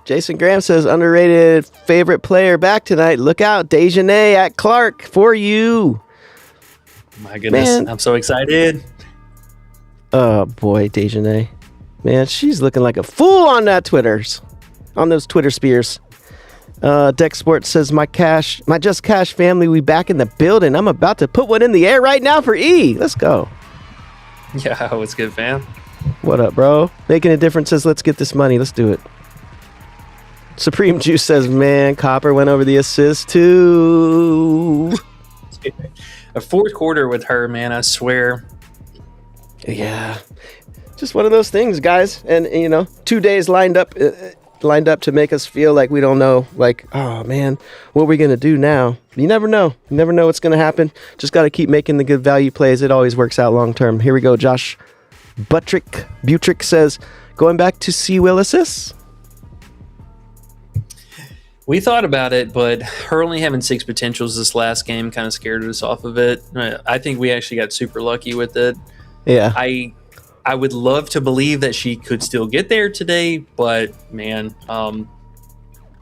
Jason Graham says, underrated favorite player back tonight. Look out, Dejanay at Clark for you. My goodness, man. I'm so excited. Oh boy, Dejanay. Man, she's looking like a fool on those Twitter spears. Dex Sports says, my Just Cash family, we back in the building. I'm about to put one in the air right now for E. Let's go. Yeah, what's good, fam? What up, bro? Making a difference says, let's get this money. Let's do it. Supreme Juice says, man, Copper went over the assist too. A fourth quarter with her, man, I swear. Yeah. Just one of those things, guys. And, 2 days lined up to make us feel like we don't know, like, oh, man, what are we going to do now? You never know. You never know what's going to happen. Just got to keep making the good value plays. It always works out long term. Here we go. Josh Butrick says, going back to C. Will assists? We thought about it, but her only having 6 potentials this last game kind of scared us off of it. I think we actually got super lucky with it. Yeah. I would love to believe that she could still get there today, but man,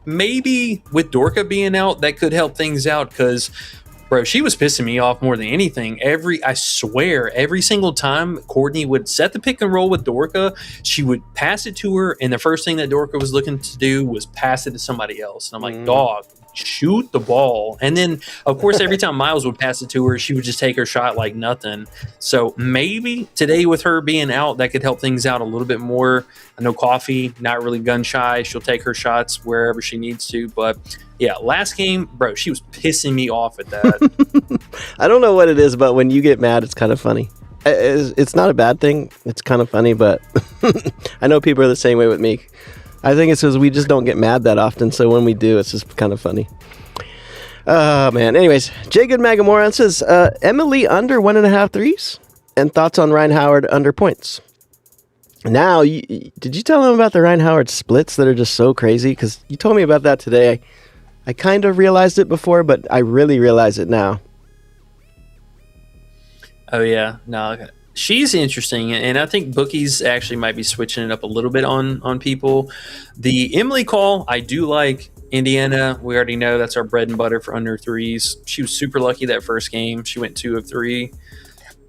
maybe with Dorka being out, that could help things out because, bro, she was pissing me off more than anything. I swear, every single time Courtney would set the pick and roll with Dorka, she would pass it to her, and the first thing that Dorka was looking to do was pass it to somebody else. And I'm like, dog, shoot the ball. And then, of course, every time Miles would pass it to her, she would just take her shot like nothing. So maybe today with her being out, that could help things out a little bit more. I know Coffee, not really gun shy. She'll take her shots wherever she needs to. But yeah, last game, bro, she was pissing me off at that. I don't know what it is, but when you get mad, it's kind of funny. It's not a bad thing. It's kind of funny, but I know people are the same way with me. I think it's because we just don't get mad that often. So when we do, it's just kind of funny. Oh, man. Anyways, J. Good Magamoran says, Emily under 1.5 threes? And thoughts on Ryan Howard under points? Now, did you tell him about the Ryan Howard splits that are just so crazy? Because you told me about that today. I kind of realized it before, but I really realize it now. Oh, yeah. No, she's interesting, and I think bookies actually might be switching it up a little bit on people. The Emily call, I do like. Indiana, we already know that's our bread and butter for under threes. She was super lucky that first game. She went 2 of 3.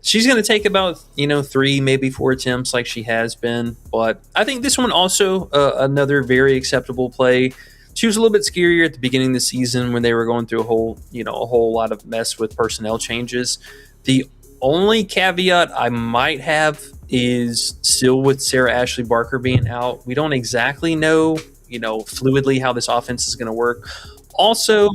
She's going to take about 3, maybe 4 attempts like she has been. But I think this one also another very acceptable play. She was a little bit scarier at the beginning of the season when they were going through a whole lot of mess with personnel changes. The only caveat I might have is still with Sarah Ashley Barker being out. We don't exactly know fluidly how this offense is going to work. Also,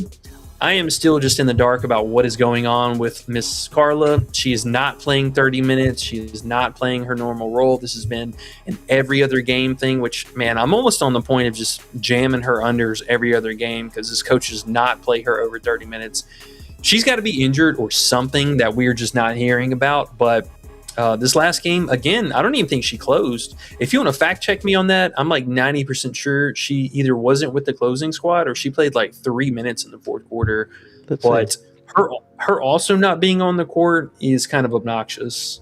I am still just in the dark about what is going on with Miss Carla. She is not playing 30 minutes. She is not playing her normal role. This has been an every other game thing, which, man, I'm almost on the point of just jamming her unders every other game because this coach does not play her over 30 minutes. She's got to be injured or something that we're just not hearing about, but this last game, again, I don't even think she closed. If you want to fact check me on that, I'm like 90% sure she either wasn't with the closing squad or she played like 3 minutes in the fourth quarter. But her also not being on the court is kind of obnoxious.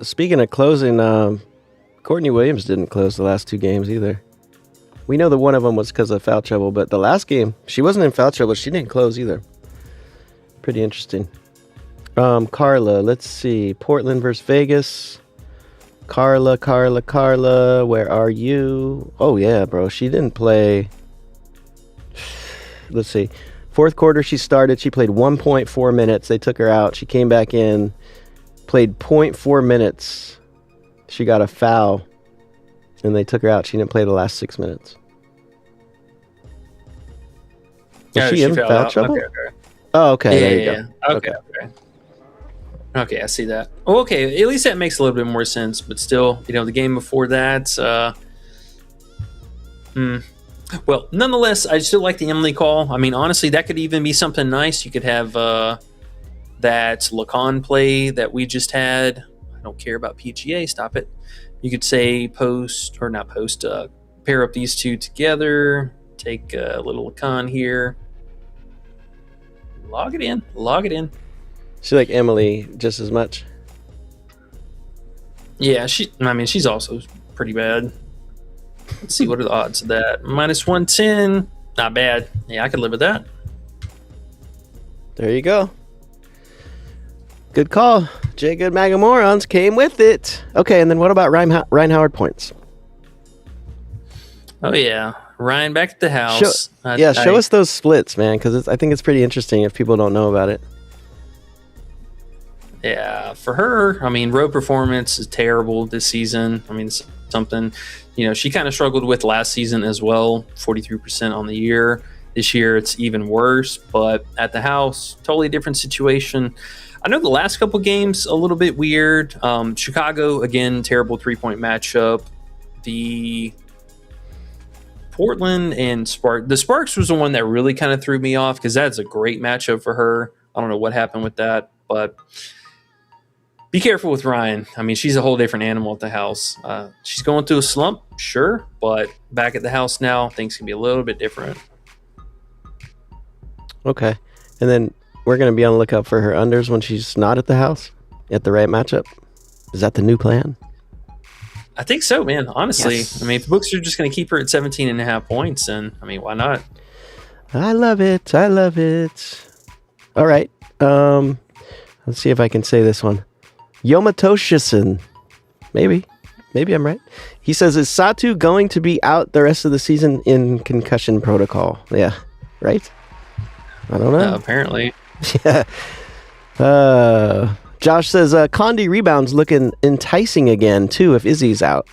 Speaking of closing, Courtney Williams didn't close the last 2 games either. We know that one of them was because of foul trouble, but the last game, she wasn't in foul trouble. She didn't close either. Pretty interesting. Carla, let's see. Portland versus Vegas. Carla, where are you? Oh, yeah, bro. She didn't play. Let's see. Fourth quarter, she started. She played 1.4 minutes. They took her out. She came back in, played 0.4 minutes. She got a foul, and they took her out. She didn't play the last 6 minutes. Was she in foul trouble? Okay. Oh, okay. There you go. Okay. Okay, I see that. Oh, okay, at least that makes a little bit more sense. But still, the game before that. Well, nonetheless, I still like the Emily call. I mean, honestly, that could even be something nice. You could have that Lacan play that we just had. I don't care about PGA. Stop it. You could say pair up these two together. Take a little Lacan here. Log it in. She like Emily just as much. Yeah, she's also pretty bad. Let's see, what are the odds of that? -110. Not bad. Yeah, I could live with that. There you go. Good call. J. Good Magamorons came with it. Okay, and then what about Ryan Howard points? Oh, yeah. Ryan back at the house. Show us those splits, man, because I think it's pretty interesting if people don't know about it. Yeah, for her, I mean, road performance is terrible this season. I mean, it's something, she kind of struggled with last season as well, 43% on the year. This year, it's even worse, but at the house, totally different situation. I know the last couple games, a little bit weird. Chicago, again, terrible 3-point matchup. The Portland and the Sparks was the one that really kind of threw me off because that's a great matchup for her. I don't know what happened with that, but be careful with Ryan. I mean, she's a whole different animal at the house. She's going through a slump, sure, but back at the house now, things can be a little bit different. Okay. And then we're going to be on the lookout for her unders when she's not at the house at the right matchup. Is that the new plan? I think so, man. Honestly, yes. I mean, if the books are just going to keep her at 17.5 points, then, I mean, why not? I love it. All right. Let's see if I can say this one. Yomatoshisan. Maybe I'm right. He says, is Satu going to be out the rest of the season in concussion protocol? Yeah, right? I don't know. Apparently. Yeah. Josh says, Condi rebounds looking enticing again, too, if Izzy's out.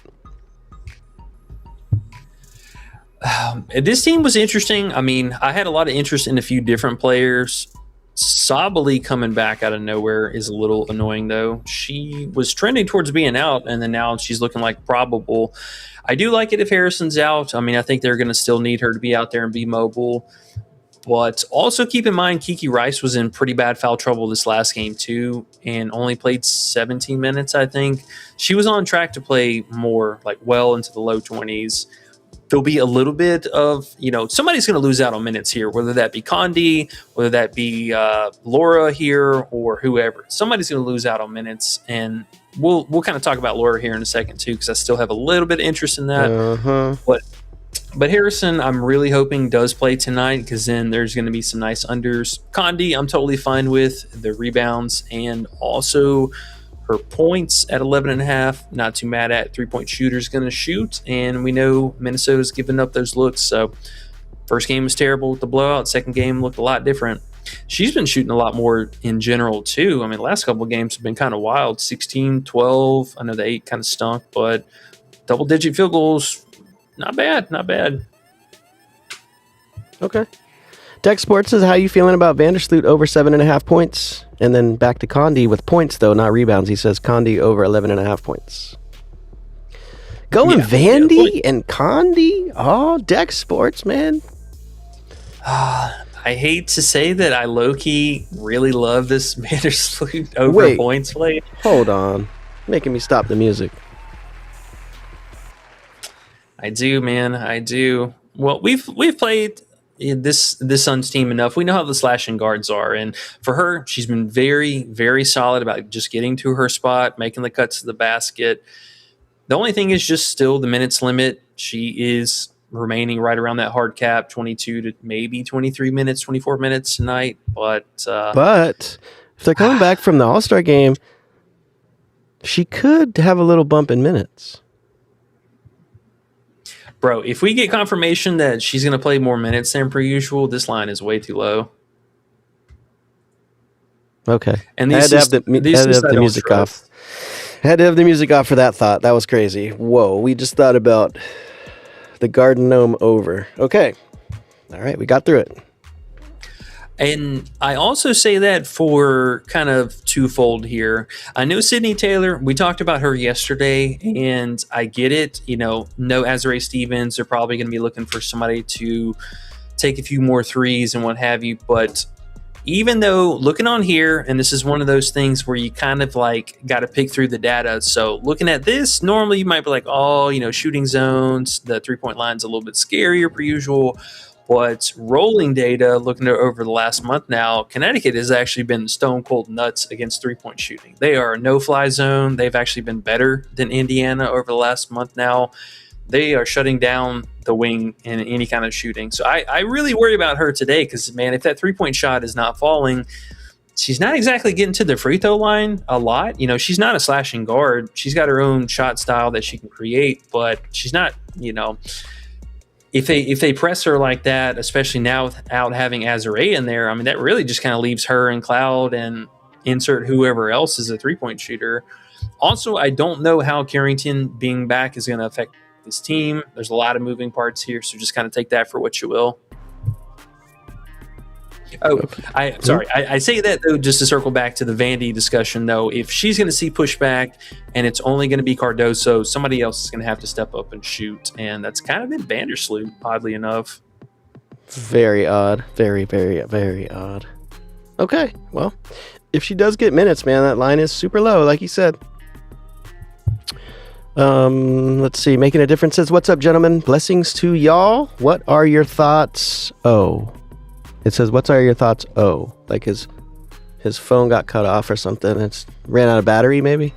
This team was interesting. I mean, I had a lot of interest in a few different players. Sabali coming back out of nowhere is a little annoying, though. She was trending towards being out, and then now she's looking like probable. I do like it if Harrison's out. I mean, I think they're going to still need her to be out there and be mobile. But also keep in mind, Kiki Rice was in pretty bad foul trouble this last game, too, and only played 17 minutes, I think. She was on track to play more, like well into the low 20s. There'll be a little bit of, somebody's going to lose out on minutes here, whether that be Condi, whether that be Laura here, or whoever. Somebody's going to lose out on minutes, and we'll kind of talk about Laura here in a second, too, because I still have a little bit of interest in that. But Harrison, I'm really hoping does play tonight, because then there's going to be some nice unders. Condi, I'm totally fine with the rebounds and also her points at 11.5. Not too mad at. 3-point shooter's going to shoot, and we know Minnesota's giving up those looks. So first game was terrible with the blowout. Second game looked a lot different. She's been shooting a lot more in general, too. I mean, the last couple of games have been kind of wild. 16, 12. I know the 8 kind of stunk, but double-digit field goals, not bad, not bad. Okay. Dex Sports says, how you feeling about Vandersloot over 7.5 points? And then back to Condi with points, though, not rebounds. He says Condi over 11.5 points. Going Vandy and Condi? Oh, Dex Sports, man. I hate to say that I low-key really love this Vandersloot over points play. Hold on. Making me stop the music. I do, man. I do. Well, we've played this Suns team enough. We know how the slashing guards are, and for her, she's been very, very solid about just getting to her spot, making the cuts to the basket. The only thing is just still the minutes limit. She is remaining right around that hard cap, 22 to maybe 23 minutes, 24 minutes tonight. But if they're coming back from the All-Star game, she could have a little bump in minutes. Bro, if we get confirmation that she's going to play more minutes than per usual, this line is way too low. Okay. And I had to have the music off. I had to have the music off for that thought. That was crazy. Whoa, we just thought about the Garden Gnome over. Okay. All right, we got through it. And I also say that for kind of twofold here. I know Sydney Taylor, we talked about her yesterday, and I get it. No Azurá Stevens. They're probably going to be looking for somebody to take a few more threes and what have you. But even though looking on here, and this is one of those things where you kind of like got to pick through the data. So looking at this, normally you might be like, shooting zones, the 3-point line's a little bit scarier per usual. But rolling data, looking over the last month now, Connecticut has actually been stone cold nuts against 3-point shooting. They are a no-fly zone. They've actually been better than Indiana over the last month now. They are shutting down the wing in any kind of shooting. So I really worry about her today because, man, if that 3-point shot is not falling, she's not exactly getting to the free throw line a lot. She's not a slashing guard. She's got her own shot style that she can create, but she's not, If they press her like that, especially now without having Azurá in there, I mean, that really just kind of leaves her and Cloud and insert whoever else is a 3-point shooter. Also, I don't know how Carrington being back is going to affect this team. There's a lot of moving parts here, so just kind of take that for what you will. Oh, I say that, though, just to circle back to the Vandy discussion, though. If she's going to see pushback and it's only going to be Cardoso, somebody else is going to have to step up and shoot. And that's kind of been Vandersloot, oddly enough. Very odd. Very, very, very odd. Okay, well, if she does get minutes, man, that line is super low, like you said. Let's see. Making a difference says, what's up, gentlemen? Blessings to y'all. What are your thoughts? It says, what are your thoughts? Like his phone got cut off or something. It's ran out of battery, maybe.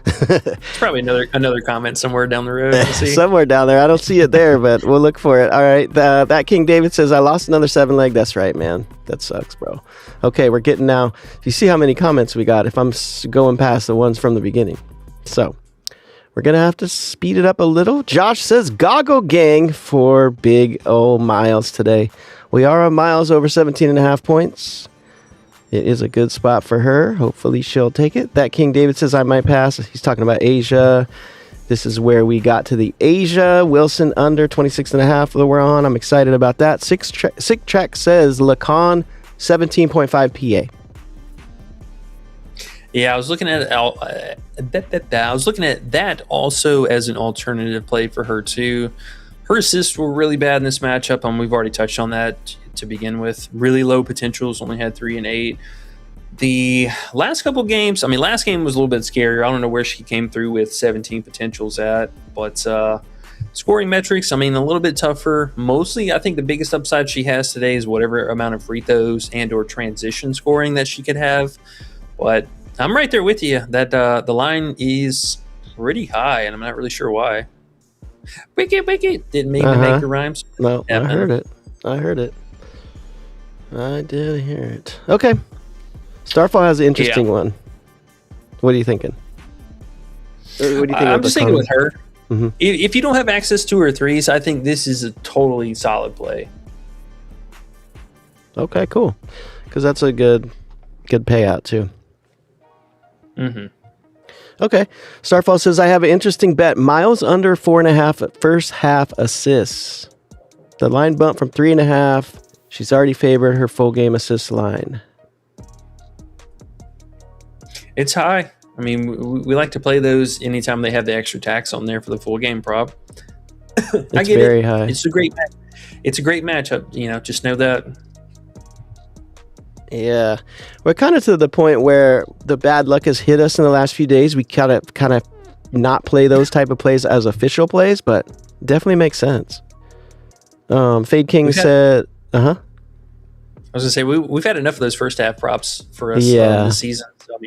It's probably another comment somewhere down the road. Somewhere down there. I don't see it there, but we'll look for it. All right. That King David says, I lost another 7 leg. That's right, man. That sucks, bro. Okay, we're getting now. You see how many comments we got if I'm going past the ones from the beginning. So we're going to have to speed it up a little. Josh says, Goggle Gang for big old Miles today. We are on Miles over 17.5 points. It is a good spot for her. Hopefully she'll take it. That King David says I might pass. He's talking about Asia. This is where we got to the Asia. Wilson under 26.5 that we're on. I'm excited about that. Sick Track says Lacan 17.5 PA. Yeah, I was looking at that also as an alternative play for her too. Her assists were really bad in this matchup, and we've already touched on that to begin with. Really low potentials, only had 3 and 8. The last couple games, last game was a little bit scarier. I don't know where she came through with 17 potentials at, but scoring metrics, a little bit tougher. Mostly, I think the biggest upside she has today is whatever amount of free throws and or transition scoring that she could have. But I'm right there with you that the line is pretty high, and I'm not really sure why. Wicked. Didn't mean to make the rhymes. No, I heard it. I did hear it. Okay. Starfall has an interesting one. What are you thinking? I'm just thinking with her. Mm-hmm. If you don't have access to her threes, I think this is a totally solid play. Okay, cool. Because that's a good payout too. Mm-hmm. Okay. Starfall says, I have an interesting bet. Miles under 4.5 first half assists. The line bumped from 3.5. She's already favored her full game assist line. It's high. We like to play those anytime they have the extra tax on there for the full game prop. It's very high. It's a great matchup. Just know that. Yeah, we're kind of to the point where the bad luck has hit us in the last few days. We kind of not play those type of plays as official plays, but definitely makes sense. Fade King said, I was gonna say we've had enough of those first half props for us this season. So,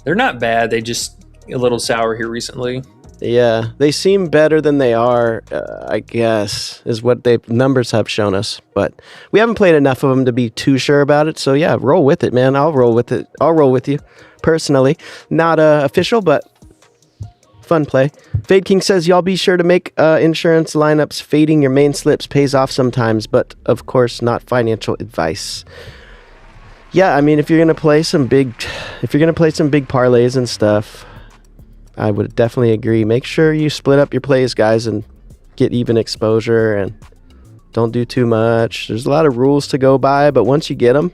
they're not bad. They just a little sour here recently. Yeah, they seem better than they are, I guess, is what the numbers have shown us. But we haven't played enough of them to be too sure about it. So, yeah, roll with it, man. I'll roll with it. I'll roll with you, personally. Not official, but fun play. Fade King says, y'all be sure to make insurance lineups. Fading your main slips pays off sometimes, but, of course, not financial advice. Yeah, if you're going to play some big parlays and stuff, I would definitely agree. Make sure you split up your plays, guys, and get even exposure and don't do too much. There's a lot of rules to go by, but once you get them,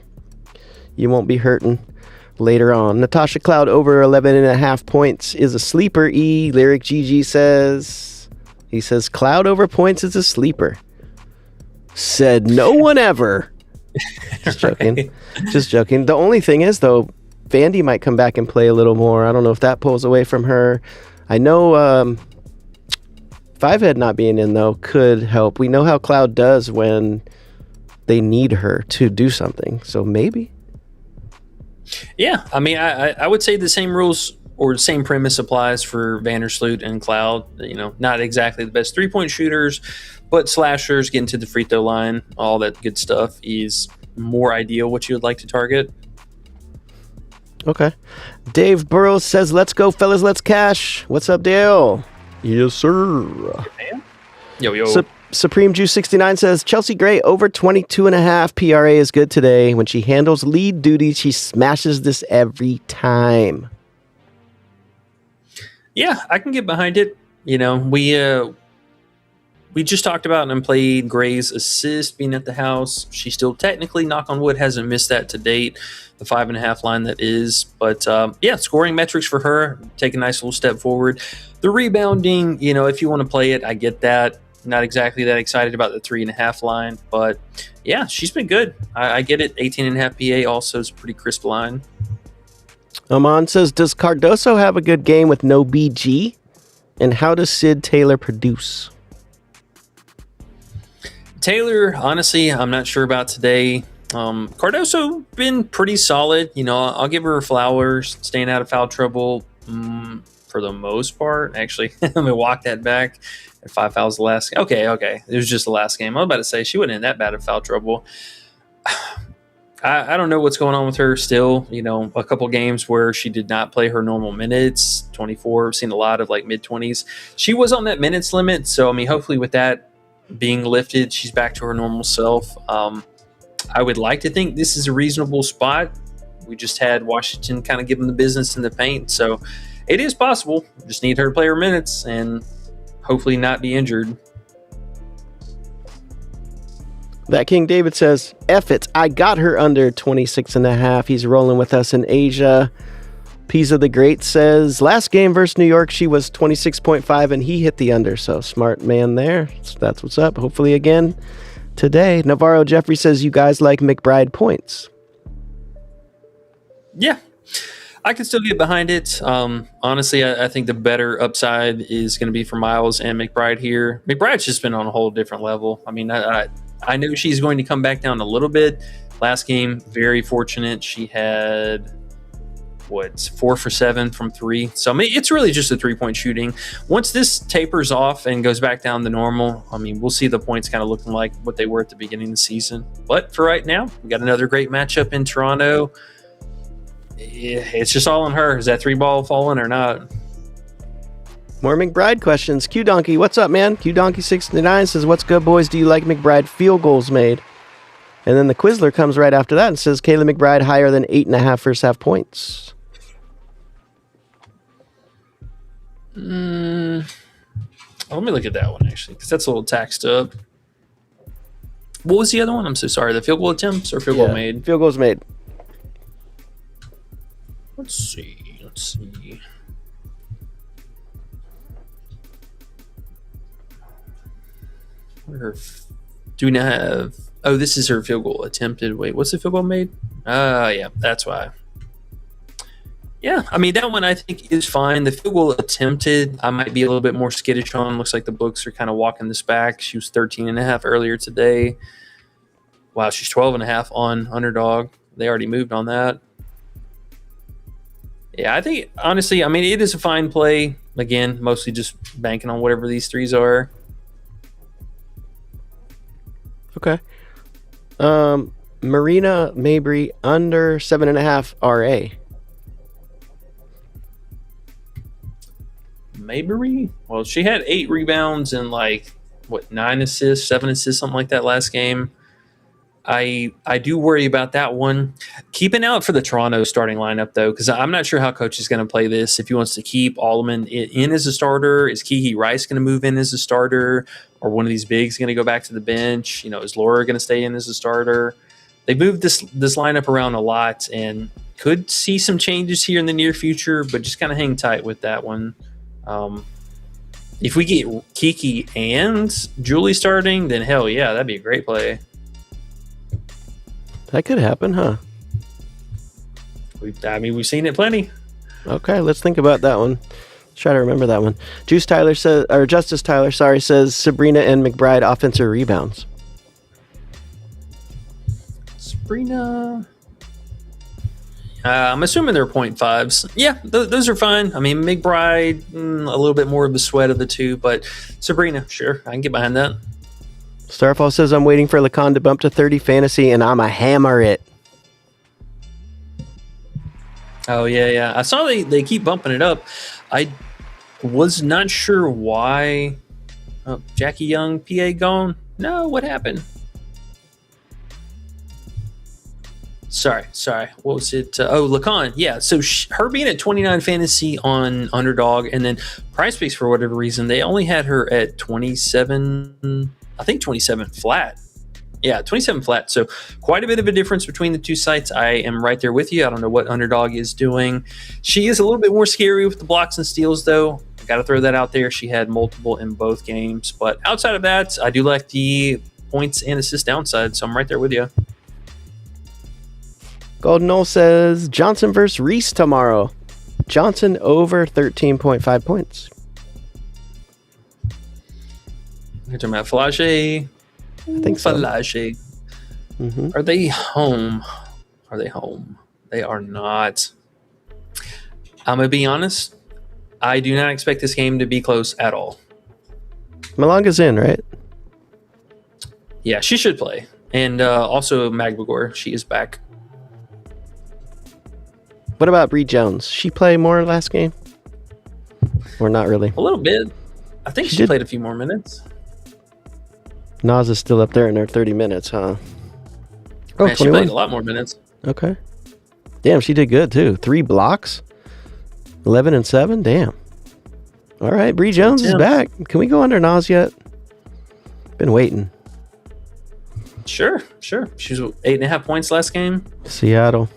you won't be hurting later on. Natasha Cloud over 11.5 points is a sleeper. Lyric GG says, he says, Cloud over points is a sleeper. Said no one ever. Just joking. Right. Just joking. The only thing is, though, Vandy might come back and play a little more. I don't know if that pulls away from her. I know Fivehead not being in, though, could help. We know how Cloud does when they need her to do something. So maybe. Yeah. I would say the same rules or the same premise applies for Vandersloot and Cloud. Not exactly the best three-point shooters, but slashers, getting to the free throw line, all that good stuff is more ideal what you would like to target. Okay. Dave Burrows says, let's go, fellas. Let's cash. What's up, Dale? Yes, sir. Yo. Supreme Juice 69 says, Chelsea Gray over 22.5 PRA is good today. When she handles lead duty, she smashes this every time. Yeah, I can get behind it. We just talked about and played Gray's assist being at the house. She still technically, knock on wood, hasn't missed that to date. The 5.5 line that is. But scoring metrics for her, take a nice little step forward. The rebounding, if you want to play it, I get that. Not exactly that excited about the 3.5 line. But yeah, she's been good. I get it. 18.5 PA also is a pretty crisp line. Aman says, does Cardoso have a good game with no BG? And how does Sid Taylor produce? Taylor, honestly, I'm not sure about today. Cardoso been pretty solid. I'll give her flowers, staying out of foul trouble for the most part. Actually, let me walk that back. At 5 fouls the last game. Okay. It was just the last game. I was about to say she wasn't in that bad of foul trouble. I don't know what's going on with her still. A couple games where she did not play her normal minutes, 24. I've seen a lot of mid-20s. She was on that minutes limit. So, hopefully with that being lifted, she's back to her normal self. I would like to think this is a reasonable spot. We just had Washington kind of give them the business in the paint. So it is possible. Just need her to play her minutes and hopefully not be injured. That King David says, F it, I got her under 26.5. He's rolling with us in Asia. Pisa the Great says, last game versus New York, she was 26.5 and he hit the under. So smart man there. So that's what's up. Hopefully again today. Navarro Jeffrey says, you guys like McBride points. Yeah, I can still get behind it. Honestly, I think the better upside is going to be for Miles and McBride here. McBride's just been on a whole different level. I mean, I know she's going to come back down a little bit. Last game, very fortunate. She had, 4 for 7 from 3. So, I mean, it's really just a 3-point shooting. Once this tapers off and goes back down to normal, I mean, we'll see the points kind of looking like what they were at the beginning of the season. But for right now, we got another great matchup in Toronto. It's just all on her. Is that 3-ball falling or not? More McBride questions. Q Donkey, what's up, man? Q Donkey 69 says, what's good, boys? Do you like McBride field goals made? And then the Quizler comes right after that and says, Kayla McBride higher than 8.5 first half points. Let me look at that one, actually, because that's a little taxed up. What was the other one? I'm so sorry. The field goal attempts or field goal made? Field goals made. Let's see. Do we not have... Oh, this is her field goal attempted. Wait, what's the field goal made? Yeah, that's why. Yeah, I mean, that one I think is fine. The field goal attempted, I might be a little bit more skittish on. Looks like the books are kind of walking this back. She was 13.5 earlier today. Wow, she's 12.5 on Underdog. They already moved on that. Yeah, I think, honestly, I mean, it is a fine play. Again, mostly just banking on whatever these threes are. Okay. Marina Mabry under 7.5 RA. Mabry? Well, she had 8 rebounds and 9 assists, 7 assists, something like that last game. I do worry about that one. Keep an eye out for the Toronto starting lineup, though, because I'm not sure how coach is going to play this. If he wants to keep Allman in as a starter, is Kiki Rice going to move in as a starter, or one of these bigs going to go back to the bench? Is Laura going to stay in as a starter? They moved this lineup around a lot and could see some changes here in the near future, but just kind of hang tight with that one. If we get Kiki and Julie starting, then hell yeah, that'd be a great play. That could happen, huh? We've seen it plenty. Okay, let's think about that one. Let's try to remember that one. Justice Tyler, says Sabrina and McBride offensive rebounds. Sabrina, I'm assuming they're 0.5s. Yeah, those are fine. I mean, McBride, a little bit more of the sweat of the two, but Sabrina, sure, I can get behind that. Starfall says, I'm waiting for Lacan to bump to 30 fantasy, and I'm a hammer it. Oh, yeah. I saw they keep bumping it up. I was not sure why. Oh, Jackie Young, PA gone? No, what happened? Sorry. What was it? Lacan. Yeah, so her being at 29 fantasy on Underdog, and then Prizepicks, for whatever reason, they only had her at 27... I think 27 flat. Yeah, 27 flat. So quite a bit of a difference between the two sites. I am right there with you. I don't know what Underdog is doing. She is a little bit more scary with the blocks and steals, though. I got to throw that out there. She had multiple in both games. But outside of that, I do like the points and assist downside. So I'm right there with you. Golden Knoll says Johnson versus Reese tomorrow. Johnson over 13.5 points. You're talking about Falage? I think so. Falage. Mm-hmm. Are they home? They are not. I'm going to be honest. I do not expect this game to be close at all. Malonga's in, right? Yeah, she should play. And also Magbagor, she is back. What about Bree Jones? She play more last game? Or not really? A little bit. I think she played a few more minutes. Nas is still up there in her 30 minutes, huh? Oh, she played a lot more minutes. Okay. Damn, she did good, too. 3 blocks. 11 and 7. Damn. All right, Bree Jones is back. Can we go under Nas yet? Been waiting. Sure. She was 8.5 points last game. Seattle.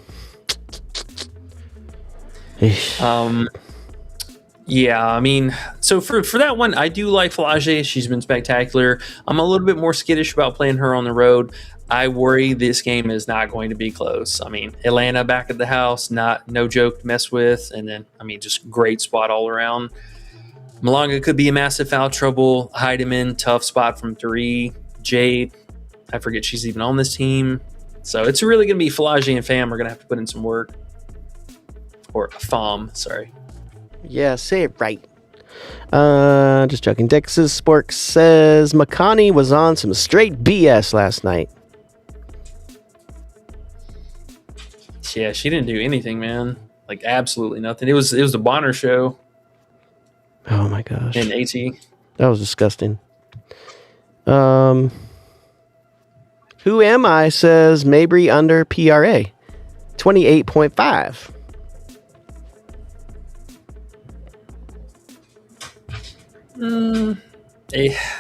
Yeah, I mean, so for that one, I do like Flage. She's been spectacular. I'm a little bit more skittish about playing her on the road. I worry this game is not going to be close. I mean, Atlanta back at the house, no joke to mess with. And then, I mean, just great spot all around. Malonga could be a massive foul trouble. Heidemann, tough spot from 3. Jade, I forget she's even on this team. So it's really going to be Flage and Fam are going to have to put in some work. Or Fam, sorry. Yeah, say it right. Just joking. Dex's Spork says Makani was on some straight BS last night. Yeah, she didn't do anything, man. Like absolutely nothing. It was the Bonner show. Oh my gosh. And AT. That was disgusting. Who am I says Mabry under PRA 28.5.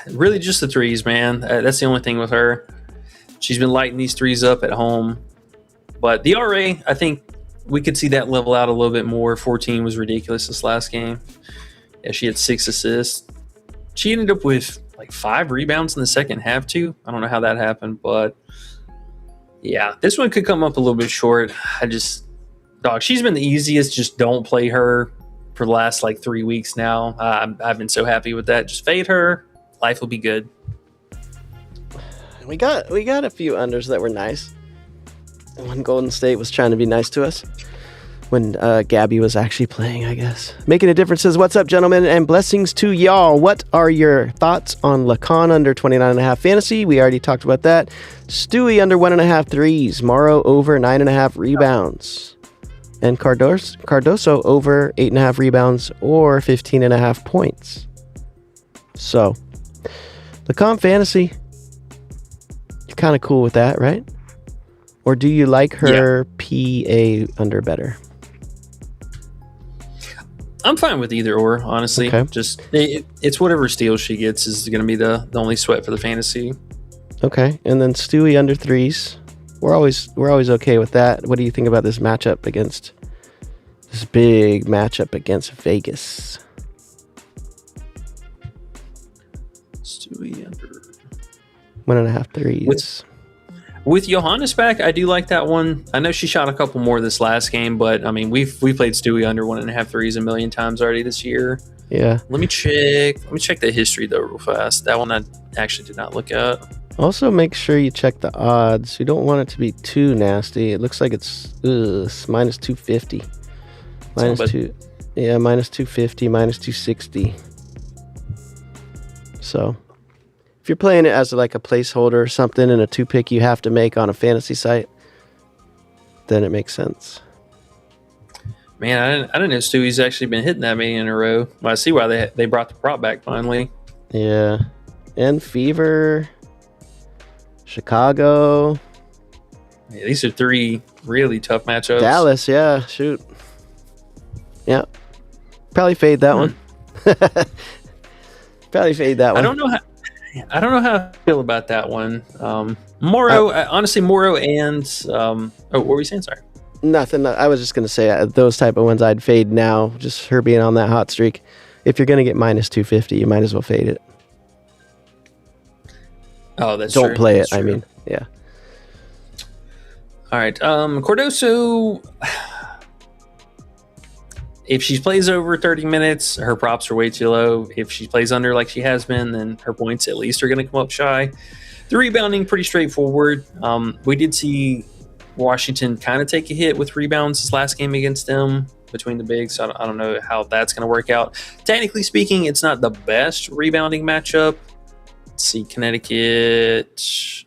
Really just the threes, man. That's the only thing with her. She's been lighting these threes up at home. But the RA, I think we could see that level out a little bit more. 14 was ridiculous this last game. Yeah, she had 6 assists. She ended up with like 5 rebounds in the second half too. I don't know how that happened, but yeah, this one could come up a little bit short. She's been the easiest. Just don't play her for the last like 3 weeks now. I've been so happy with that. Just fade her. Life will be good. We got a few unders that were nice. When Golden State was trying to be nice to us. When Gabby was actually playing, I guess. Making a difference says, what's up, gentlemen, and blessings to y'all. What are your thoughts on Lacan under 29.5 fantasy? We already talked about that. Stewie under 1.5 threes. Morrow over 9.5 rebounds. And Cardoso over 8.5 rebounds or 15.5 points. So, Lacan fantasy, you're kind of cool with that, right? Or do you like her PA under better? I'm fine with either or, honestly. Okay. Just it's whatever steals she gets is going to be the only sweat for the fantasy. Okay, and then Stewie under threes. We're always okay with that. What do you think about this big matchup against Vegas? Stewie under 1.5 threes. With Johannes back, I do like that one. I know she shot a couple more this last game, but I mean, we played Stewie under 1.5 threes a million times already this year. Yeah. Let me check the history though real fast. That one I actually did not look at. Also, make sure you check the odds. You don't want it to be too nasty. It looks like it's minus 250. Minus 250, minus 260. So, if you're playing it as like a placeholder or something and a 2-pick you have to make on a fantasy site, then it makes sense. Man, I didn't know Stewie's actually been hitting that many in a row. Well, I see why they brought the prop back finally. Yeah. And Fever, Chicago. Yeah, these are 3 really tough matchups. Dallas, yeah, shoot. Yeah. Probably fade that one. Probably fade that one. I don't know how I feel about that one. Morrow, honestly, Morrow and what were we saying? Sorry. Nothing. I was just going to say those type of ones I'd fade now, just her being on that hot streak. If you're going to get minus 250, you might as well fade it. Oh, that's true. Don't play it, That's true. I mean. Yeah. All right. Cordoso, if she plays over 30 minutes, her props are way too low. If she plays under like she has been, then her points at least are going to come up shy. The rebounding, pretty straightforward. We did see Washington kind of take a hit with rebounds this last game against them between the bigs. So I don't know how that's going to work out. Technically speaking, it's not the best rebounding matchup. Let's see, Connecticut.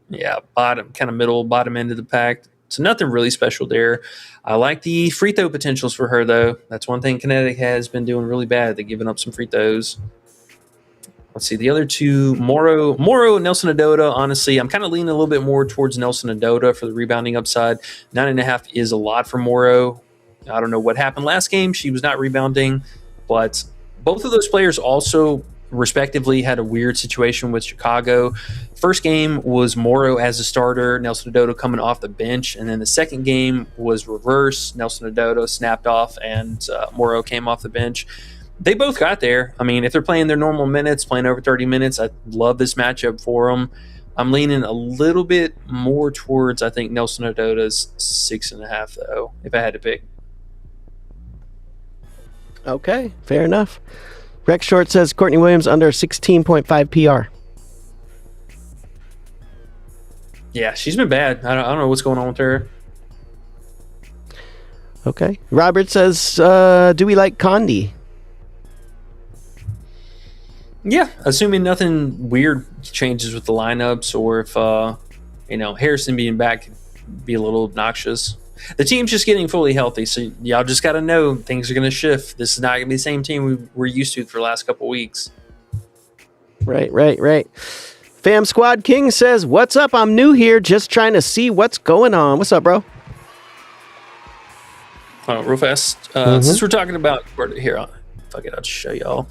Yeah, bottom end of the pack. So nothing really special there. I like the free throw potentials for her, though. That's one thing Connecticut has been doing really bad. They're giving up some free throws. Let's see, the other two, Morrow and Nelson Adota. Honestly, I'm kind of leaning a little bit more towards Nelson Adota for the rebounding upside. 9.5 is a lot for Morrow. I don't know what happened last game. She was not rebounding, but both of those players also respectively had a weird situation with Chicago. First game was Morrow as a starter, Nelson Odoto coming off the bench, and then the second game was reverse. Nelson Odoto snapped off, and Morrow came off the bench. They both got there. I mean, if they're playing their normal minutes, playing over 30 minutes, I love this matchup for them. I'm leaning a little bit more towards, I think, Nelson Odoto's 6.5, though, if I had to pick. Okay, fair enough. Rex Short says Courtney Williams under 16.5 PR. Yeah, she's been bad. I don't know what's going on with her. Okay. Robert says, do we like Condi? Yeah, assuming nothing weird changes with the lineups, or if Harrison being back could be a little obnoxious. The team's just getting fully healthy, so y'all just got to know things are going to shift. This is not going to be the same team we're used to for the last couple weeks. Right. Fam Squad King says, what's up? I'm new here, just trying to see what's going on. What's up, bro? Real fast. Since we're talking about here, fuck it, I'll just show y'all.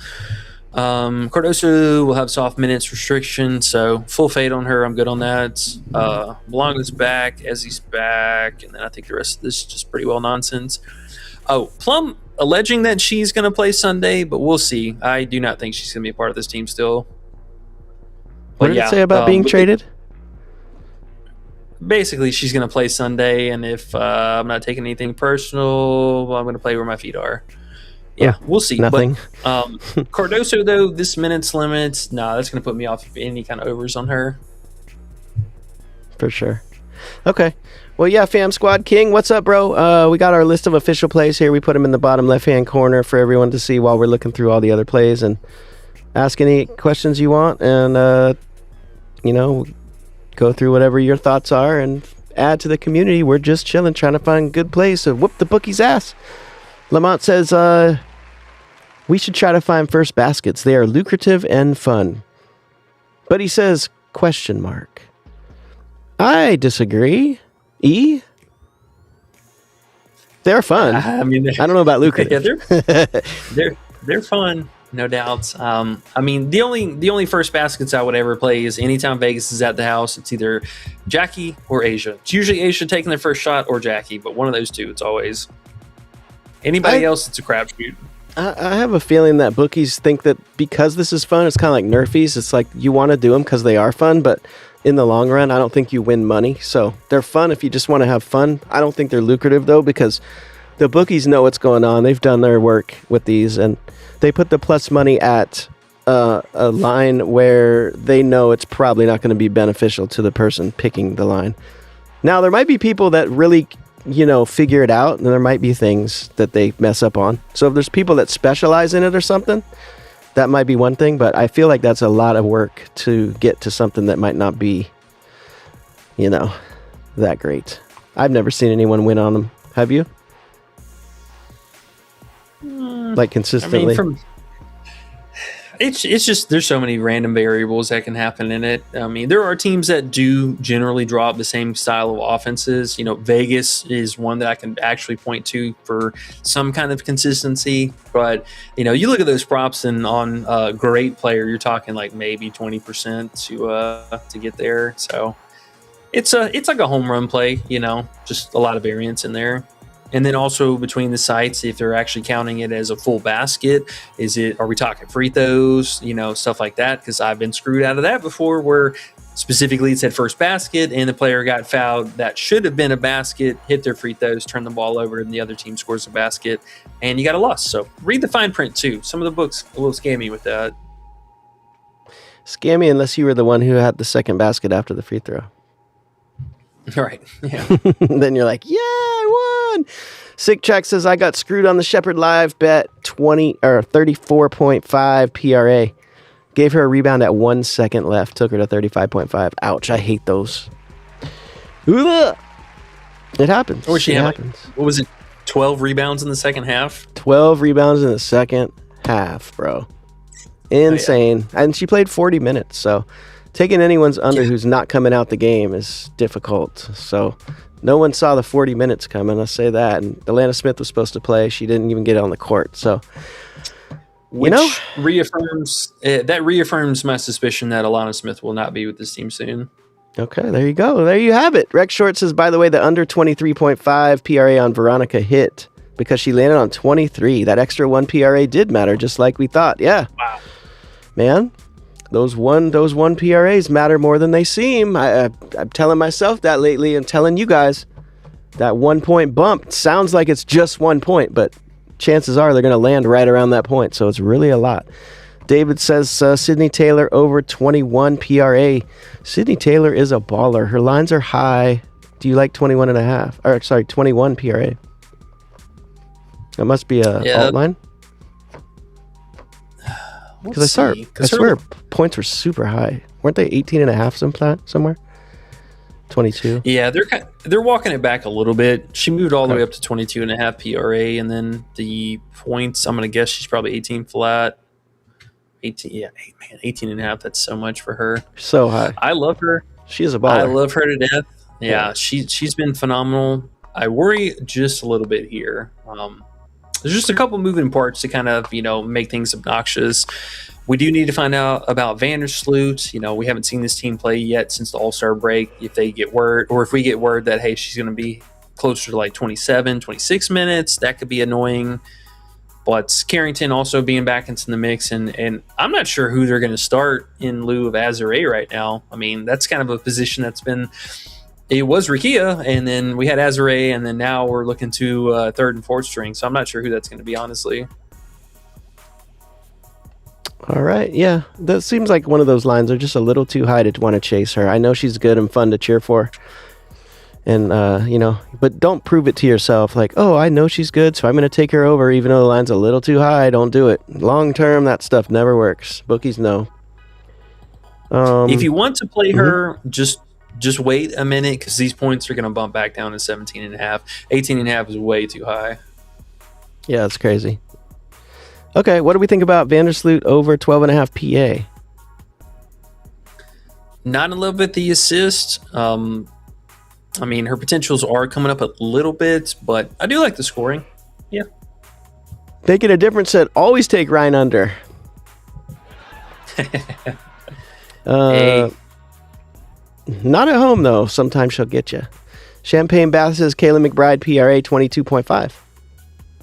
Cardoso will have soft minutes restriction, so full fade on her. I'm good on that. Belonga's back, Ezzy's back, and then I think the rest of this is just pretty well nonsense. Oh, Plum alleging that she's going to play Sunday, but we'll see. I do not think she's going to be a part of this team still. What did it say about being traded? Basically, she's going to play Sunday, and if I'm not taking anything personal, I'm going to play where my feet are. Yeah, we'll see. Nothing. But, Cardoso, though, this minutes limit, that's going to put me off any kind of overs on her. For sure. Okay. Well, yeah, Fam Squad King, what's up, bro? We got our list of official plays here. We put them in the bottom left-hand corner for everyone to see while we're looking through all the other plays, and ask any questions you want, and, go through whatever your thoughts are and add to the community. We're just chilling, trying to find good plays to whoop the bookie's ass. Lamont says, we should try to find first baskets. They are lucrative and fun. But he says, ? I disagree. They're fun. I don't know about lucrative. Yeah, they're fun, no doubt. The only first baskets I would ever play is anytime Vegas is at the house. It's either Jackie or Asia. It's usually Asia taking their first shot or Jackie, but one of those two, it's always. Anybody else, it's a crapshoot. I have a feeling that bookies think that because this is fun, it's kind of like Nerfies. It's like you want to do them because they are fun, but in the long run, I don't think you win money. So they're fun if you just want to have fun. I don't think they're lucrative, though, because the bookies know what's going on. They've done their work with these, and they put the plus money at a line where they know it's probably not going to be beneficial to the person picking the line. Now, there might be people that really figure it out, and there might be things that they mess up on. So if there's people that specialize in it or something, that might be one thing, but I feel like that's a lot of work to get to something that might not be, that great. I've never seen anyone win on them. Have you? Like consistently? It's just there's so many random variables that can happen in it. There are teams that do generally draw up the same style of offenses. Vegas is one that I can actually point to for some kind of consistency. But you look at those props, and on a great player, you're talking like maybe 20% to get there. So it's like a home run play. Just a lot of variance in there. And then also between the sites, if they're actually counting it as a full basket, are we talking free throws, stuff like that? Because I've been screwed out of that before, where specifically it said first basket and the player got fouled. That should have been a basket, hit their free throws, turn the ball over, and the other team scores a basket, and you got a loss. So read the fine print too. Some of the books a little scammy with that. Scammy unless you were the one who had the second basket after the free throw. Right. Yeah. Then you're like, yeah, I won. Sick Check says, I got screwed on the Shepherd Live bet 34.5 PRA. Gave her a rebound at 1 second left. Took her to 35.5. Ouch. I hate those. Ugh. It happens. Or she had what was it? 12 rebounds in the second half? 12 rebounds in the second half, bro. Insane. Oh, yeah. And she played 40 minutes, so taking anyone's under who's not coming out the game is difficult. So no one saw the 40 minutes coming, I'll say that. And Atlanta Smith was supposed to play. She didn't even get on the court. So Which reaffirms my suspicion that Alana Smith will not be with this team soon. Okay, there you go. There you have it. Rex Short says, by the way, the under 23.5 PRA on Veronica hit because she landed on 23. That extra 1 PRA did matter, just like we thought. Yeah. Wow. Man, those one PRAs matter more than they seem. I'm telling myself that lately and telling you guys that 1 point bump sounds like it's just 1 point, but chances are they're going to land right around that point, so it's really a lot. David says Sydney Taylor over 21 PRA. Sydney Taylor is a baller. Her lines are high. Do you like 21 PRA? That must be a alt line. Because I swear points were super high. Weren't they 18.5 somewhere? 22. Yeah, they're walking it back a little bit. She moved all the way up to 22.5 PRA, and then the points, I'm going to guess she's probably 18 flat. 18.5. That's so much for her. So high. I love her. She is a baller. I love her to death. Yeah. She's been phenomenal. I worry just a little bit here. There's just a couple moving parts to kind of, make things obnoxious. We do need to find out about Vandersloot. We haven't seen this team play yet since the All-Star break. If they get word, or if we get word that, hey, she's going to be closer to like 27, 26 minutes, that could be annoying. But Carrington also being back into the mix, and I'm not sure who they're going to start in lieu of Azare right now. I mean, that's kind of a position that's been – it was Rikia, and then we had Azare, and then now we're looking to third and fourth string. So I'm not sure who that's going to be, honestly. All right, yeah. That seems like one of those lines are just a little too high to want to chase her. I know she's good and fun to cheer for. And, but don't prove it to yourself like, oh, I know she's good, so I'm going to take her over even though the line's a little too high. Don't do it. Long term, that stuff never works. Bookies know. If you want to play her, just wait a minute because these points are going to bump back down to 17.5. 18.5 is way too high. Yeah, it's crazy. Okay, what do we think about Vandersloot over 12.5 PA? Not in love with the assist. I mean, her potentials are coming up a little bit, but I do like the scoring. Yeah. Making a difference said, always take Ryan under. Hey. Not at home, though. Sometimes she'll get you. Champagne Bath says, Kayla McBride, PRA 22.5.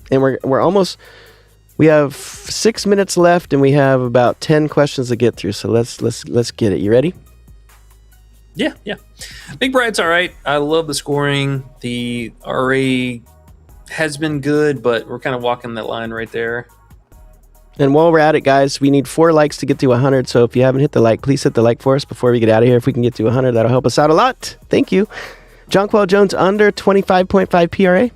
And we're almost... We have 6 minutes left, and we have about 10 questions to get through, so let's get it. You ready? Yeah. McBride's all right. I love the scoring. The RA has been good, but we're kind of walking that line right there. And while we're at it, guys, we need 4 likes to get to 100. So if you haven't hit the like, please hit the like for us before we get out of here. If we can get to 100, that'll help us out a lot. Thank you. Jonquil Jones under 25.5 PRA.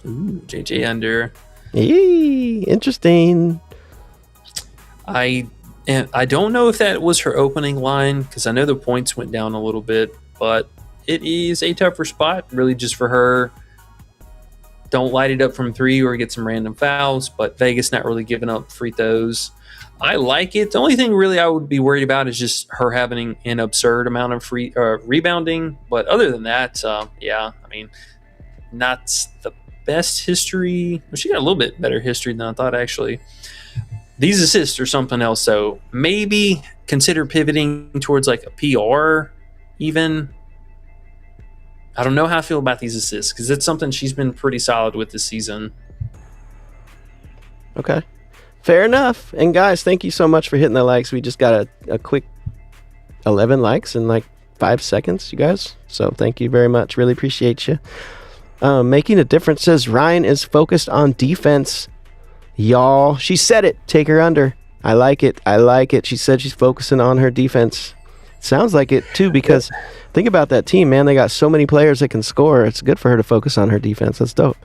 Ooh, JJ under. Eee, interesting. I don't know if that was her opening line because I know the points went down a little bit, but it is a tougher spot, really just for her. Don't light it up from 3 or get some random fouls, but Vegas not really giving up free throws. I like it. The only thing really I would be worried about is just her having an absurd amount of free rebounding. But other than that, I mean, not the best history. Well, she got a little bit better history than I thought, actually. These assists are something else, so maybe consider pivoting towards like a PR even. I don't know how I feel about these assists because it's something she's been pretty solid with this season. Okay. Fair enough. And guys, thank you so much for hitting the likes. We just got a quick 11 likes in like 5 seconds, you guys. So thank you very much. Really appreciate you. Making a difference says Ryan is focused on defense. Y'all, she said it. Take her under. I like it. She said she's focusing on her defense. Sounds like it too, because think about that team, man. They got so many players that can score. It's good for her to focus on her defense. That's dope.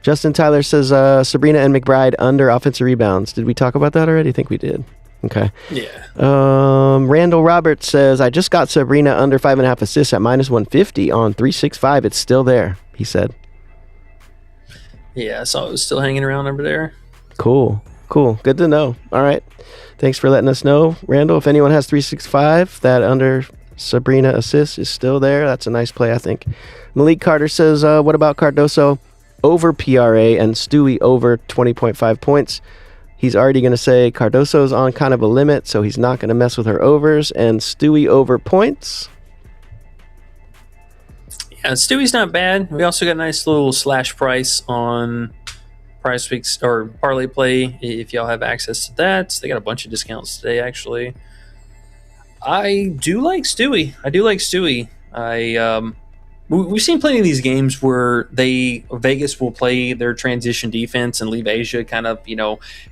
Justin Tyler says Sabrina and McBride under offensive rebounds. Did we talk about that already? I think we did. Okay. Yeah. Randall Roberts says, I just got Sabrina under 5.5 assists at minus 150 on 365. It's still there, he said. Yeah, I saw it was still hanging around over there. Cool. Good to know. All right. Thanks for letting us know, Randall. If anyone has 365, that under Sabrina assist is still there. That's a nice play, I think. Malik Carter says, what about Cardoso? over PRA and Stewie over 20.5 points. He's already going to say Cardoso's on kind of a limit, so he's not going to mess with her overs. And Stewie over points. Yeah, Stewie's not bad. We also got a nice little slash price on Prizepicks or Parlay Play if y'all have access to that. They got a bunch of discounts today, actually. I do like Stewie. We've seen plenty of these games where Vegas will play their transition defense and leave Asia kind of,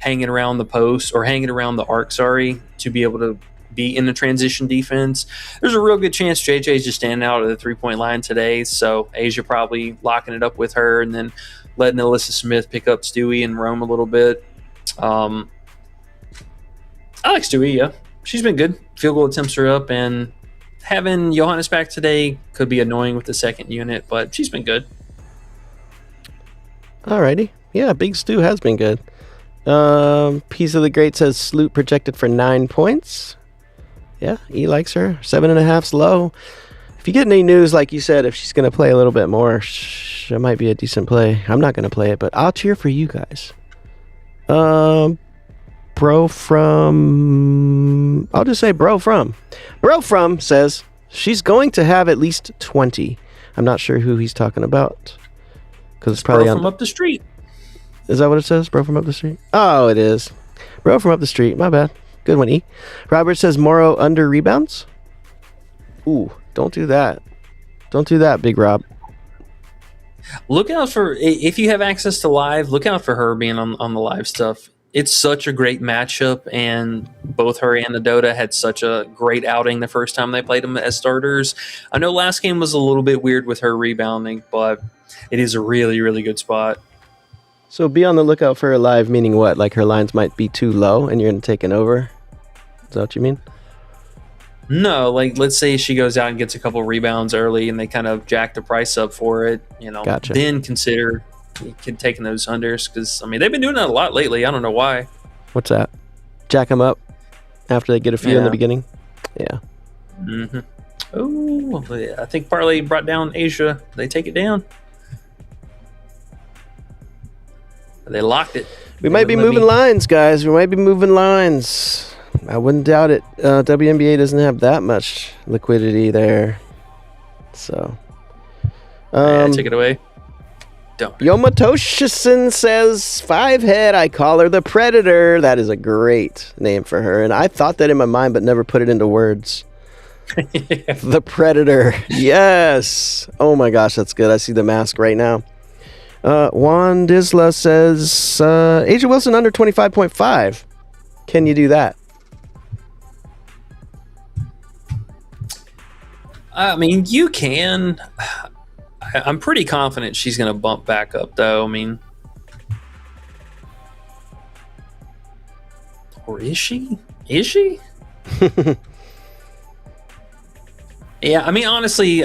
hanging around the post or hanging around the arc, to be able to be in the transition defense. There's a real good chance JJ's just standing out at the 3-point line today, so Asia probably locking it up with her and then letting Alyssa Smith pick up Stewie and roam a little bit. I like Stewie, yeah. She's been good. Field goal attempts are up, and having Johannes back today could be annoying with the second unit, but she's been good. Alrighty. Yeah, Big Stu has been good. Piece of the Great says Sloot projected for 9 points. Yeah, he likes her. 7.5's low. If you get any news, like you said, if she's going to play a little bit more, it might be a decent play. I'm not going to play it, but I'll cheer for you guys. I'll just say Bro From says she's going to have at least 20. I'm not sure who he's talking about. Because it's probably Bro from up the street. Is that what it says? Bro from up the street? Oh, it is. Bro from up the street. My bad. Good one, E. Robert says Morrow under rebounds. Ooh, don't do that. Don't do that, Big Rob. Look out for, if you have access to live, look out for her being on the live stuff. It's such a great matchup, and both her and Adota had such a great outing the first time they played them as starters. I know last game was a little bit weird with her rebounding, but it is a really, really good spot. So be on the lookout for her live, meaning what? Like her lines might be too low and you're going to take it over? Is that what you mean? No, like let's say she goes out and gets a couple rebounds early and they kind of jack the price up for it, Gotcha. Then consider taking those unders because, they've been doing that a lot lately. I don't know why. What's that? Jack them up after they get a few in the beginning? Yeah. Mm-hmm. Oh, I think Parlay brought down Asia. They take it down. They locked it. We might be moving lines, guys. We might be moving lines. I wouldn't doubt it. WNBA doesn't have that much liquidity there. So. Take it away. Don't. Yomatoshin says, 5 head, I call her the Predator. That is a great name for her. And I thought that in my mind, but never put it into words. The Predator. Yes. Oh my gosh, that's good. I see the mask right now. Juan Disla says, Asia Wilson under 25.5. Can you do that? You can. I'm pretty confident she's going to bump back up, though. Or is she? Is she? Yeah, honestly,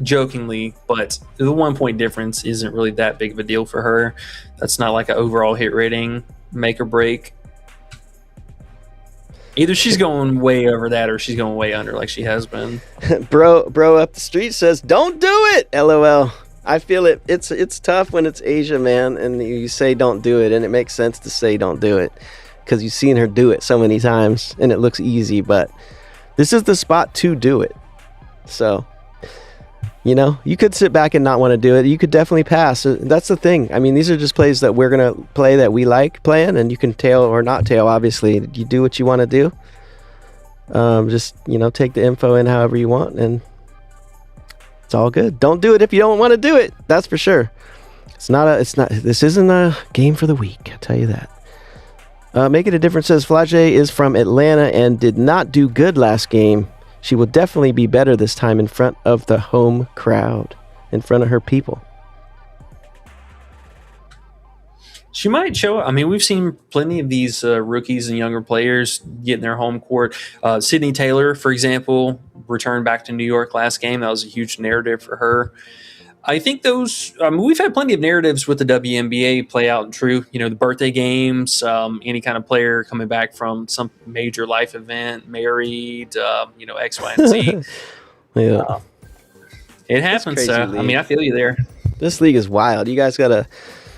jokingly, but the 1 point difference isn't really that big of a deal for her. That's not like an overall hit rating, make or break. Either she's going way over that or she's going way under like she has been. Bro up the street says, don't do it! LOL. I feel it. It's tough when it's Asia, man, and you say don't do it, and it makes sense to say don't do it because you've seen her do it so many times, and it looks easy, but this is the spot to do it. So, you could sit back and not want to do it. You could definitely pass. That's the thing. These are just plays that we're going to play that we like playing, and you can tail or not tail, obviously. You do what you want to do. Just, take the info in however you want, and it's all good. Don't do it if you don't want to do it. That's for sure. This isn't a game for the week, I'll tell you that. Make It a Difference says Flage is from Atlanta and did not do good last game. She will definitely be better this time in front of the home crowd, in front of her people. She might show up. We've seen plenty of these rookies and younger players get in their home court. Sydney Taylor, for example, returned back to New York last game. That was a huge narrative for her. I think we've had plenty of narratives with the WNBA play out and true. The birthday games, any kind of player coming back from some major life event, married, X, Y, and Z. Yeah. It happens. So, I feel you there. This league is wild. You guys gotta.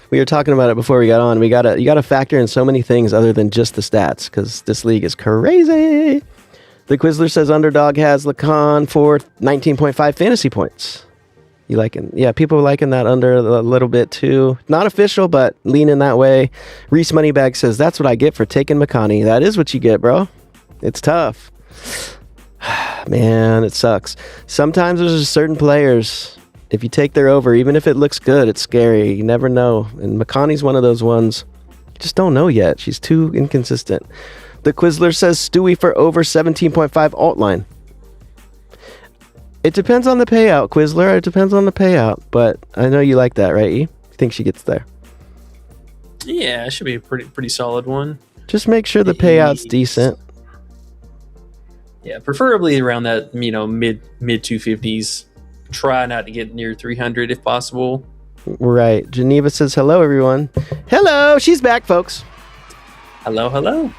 We were talking about it before we got on. You gotta factor in so many things other than just the stats because this league is crazy. The Quizler says Underdog has Lacan for 19.5 fantasy points. You liking? Yeah, people are liking that under a little bit too. Not official, but leaning that way. Reese Moneybag says that's what I get for taking McConney. That is what you get, bro. It's tough. Man, it sucks. Sometimes there's just certain players. If you take their over, even if it looks good, it's scary. You never know. And McConney's one of those ones. You just don't know yet. She's too inconsistent. The Quizler says Stewie for over 17.5 alt line. It depends on the payout, Quizler. It depends on the payout. But I know you like that, right, E? You think she gets there? Yeah, it should be a pretty solid one. Just make sure the payout's decent. Yeah, preferably around that, mid 250s. Try not to get near 300 if possible. Right. Geneva says hello, everyone. Hello. She's back, folks. Hello.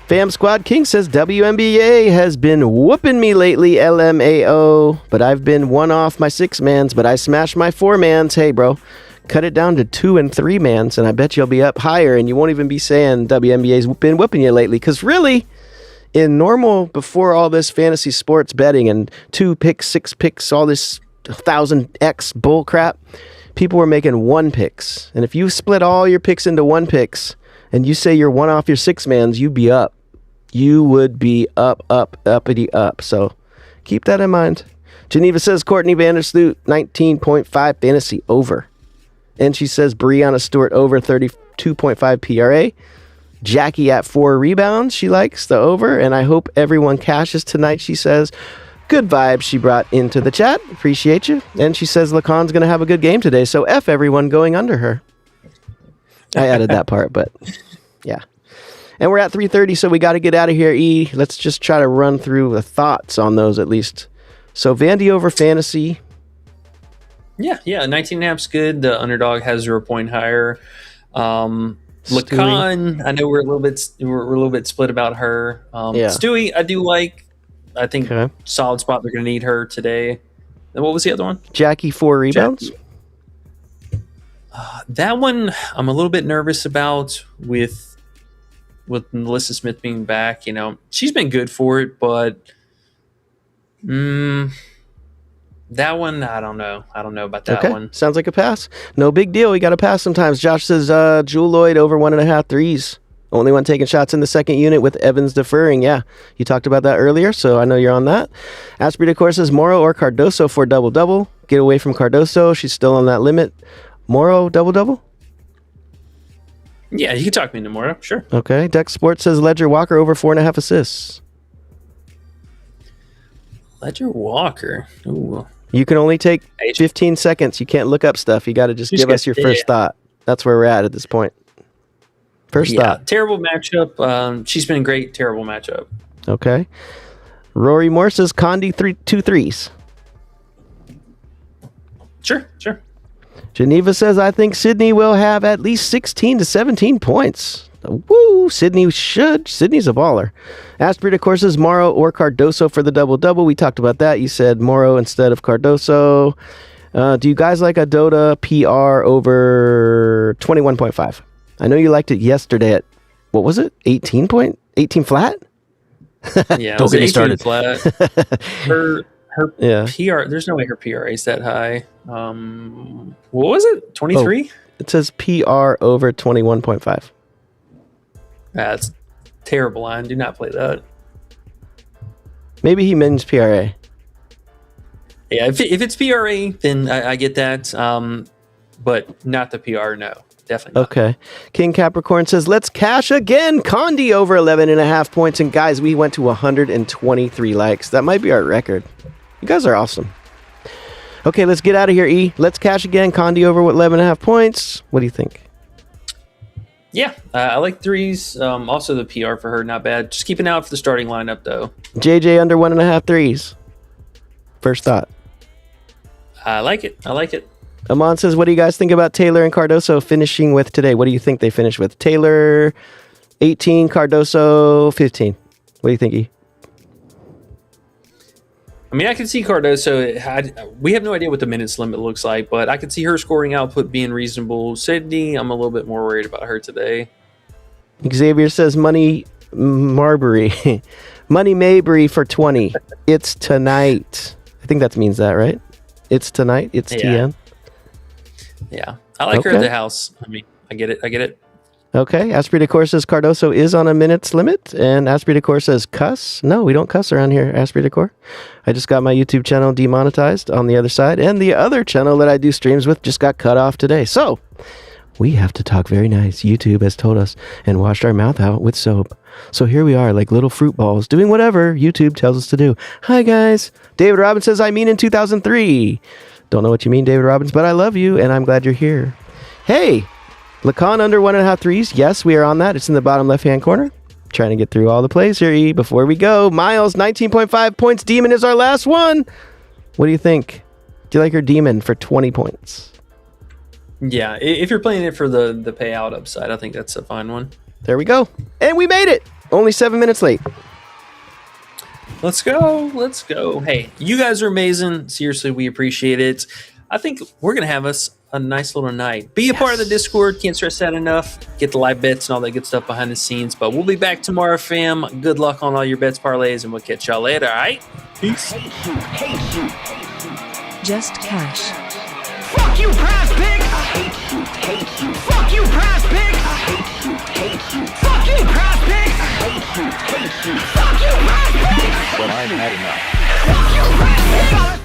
Fam Squad King says WNBA has been whooping me lately, LMAO. But I've been one off my 6-mans, but I smashed my 4-mans. Hey, bro. Cut it down to 2 and 3-mans, and I bet you'll be up higher, and you won't even be saying WNBA's been whooping you lately. Because really, in normal, before all this fantasy sports betting and 2 picks, 6 picks, all this 1,000x bull crap, people were making 1 picks. And if you split all your picks into 1 picks and you say you're one off your 6-mans, you'd be up. You would be uppity up. So keep that in mind. Geneva says Courtney Vandersloot, 19.5 fantasy over. And she says Brianna Stewart over 32.5 PRA. Jackie at 4 rebounds. She likes the over, and I hope everyone cashes tonight, she says. Good vibes she brought into the chat. Appreciate you. And she says Lacan's going to have a good game today, so F everyone going under her. I added that part, but yeah. And we're at 3:30, so we got to get out of here, E. Let's just try to run through the thoughts on those at least. So Vandy over fantasy. Yeah, 19.5's good. The Underdog has 0 point higher. Lacan, I know we're a little bit split about her. Stewie, I do like. I think solid spot. They're going to need her today. And what was the other one? Jackie 4 rebounds. That one I'm a little bit nervous about with Melissa Smith being back. She's been good for it, but that one, I don't know. I don't know about that one. Sounds like a pass. No big deal. We got to pass sometimes. Josh says Jewel Lloyd over 1.5 threes. Only one taking shots in the second unit with Evans deferring. Yeah, you talked about that earlier, so I know you're on that. Asprey, of course, says Morrow or Cardoso for double-double. Get away from Cardoso. She's still on that limit. Morrow, double-double? Yeah, you can talk me into Morrow. Sure. Okay. Dex Sports says Ledger Walker over 4.5 assists. Ledger Walker. Ooh. You can only take 15 seconds. You can't look up stuff. You got to just give us your first thought. That's where we're at this point. First thought. Terrible matchup. She's been great. Terrible matchup. Okay. Rory Moore says Condi 2 threes. Sure. Geneva says, I think Sydney will have at least 16 to 17 points. Woo! Sydney should. Sydney's a baller. Asprey, of course, says Morrow or Cardoso for the double-double. We talked about that. You said Morrow instead of Cardoso. Do you guys like a Dota PR over 21.5? I know you liked it yesterday at, what was it? 18 flat? Yeah, don't get me started. Flat. Her PR, there's no way her PRA is that high. What was it? 23? It says PR over 21.5. That's terrible line. Do not play that. Maybe he means PRA. Yeah, if it's PRA, then I get that. But not the PR, no. Definitely not. Okay. King Capricorn says, let's cash again. Condi over 11.5 points. And guys, we went to 123 likes. That might be our record. You guys are awesome. Okay, let's get out of here, E. Let's cash again. Condi over 11.5 points. What do you think? Yeah, I like threes. Also, the PR for her, not bad. Just keep an eye out for the starting lineup, though. JJ under 1.5 threes. First thought. I like it. Amon says, what do you guys think about Taylor and Cardoso finishing with today? What do you think they finish with? Taylor, 18, Cardoso, 15. What do you think, E? I mean, I can see Cardoso. We have no idea what the minutes limit looks like, but I could see her scoring output being reasonable. Sydney, I'm a little bit more worried about her today. Xavier says Money Marbury. Money Mabry for 20. It's tonight. I think that means that, right? It's tonight. It's TN. Yeah. I like her at the house. I mean, I get it. Okay. Asprey Decor says Cardoso is on a minutes limit. And Asprey Decor says cuss. No, we don't cuss around here, Asprey Decor. I just got my YouTube channel demonetized on the other side. And the other channel that I do streams with just got cut off today. So we have to talk very nice. YouTube has told us and washed our mouth out with soap. So here we are, like little fruit balls, doing whatever YouTube tells us to do. Hi, guys. David Robbins says, I mean in 2003. Don't know what you mean, David Robbins, but I love you, and I'm glad you're here. Hey, Lacan under 1.5 threes. Yes, we are on that. It's in the bottom left-hand corner. Trying to get through all the plays here, E, before we go. Miles, 19.5 points. Demon is our last one. What do you think? Do you like your Demon for 20 points? Yeah, if you're playing it for the payout upside, I think that's a fine one. There we go. And we made it. Only 7 minutes late. Let's go. Hey, you guys are amazing. Seriously, we appreciate it. I think we're going to have us a nice little night. Be a part of the Discord. Can't stress that enough. Get the live bets and all that good stuff behind the scenes. But we'll be back tomorrow, fam. Good luck on all your bets, parlays, and we'll catch y'all later, all right? Peace. Just cash. Fuck you, Prizepick! I hate you. Fuck you, Prizepick! I hate you. Fuck you, Prizepick! I hate you. Fuck you, Prizepick! But I've had enough. Fuck you, Prizepick!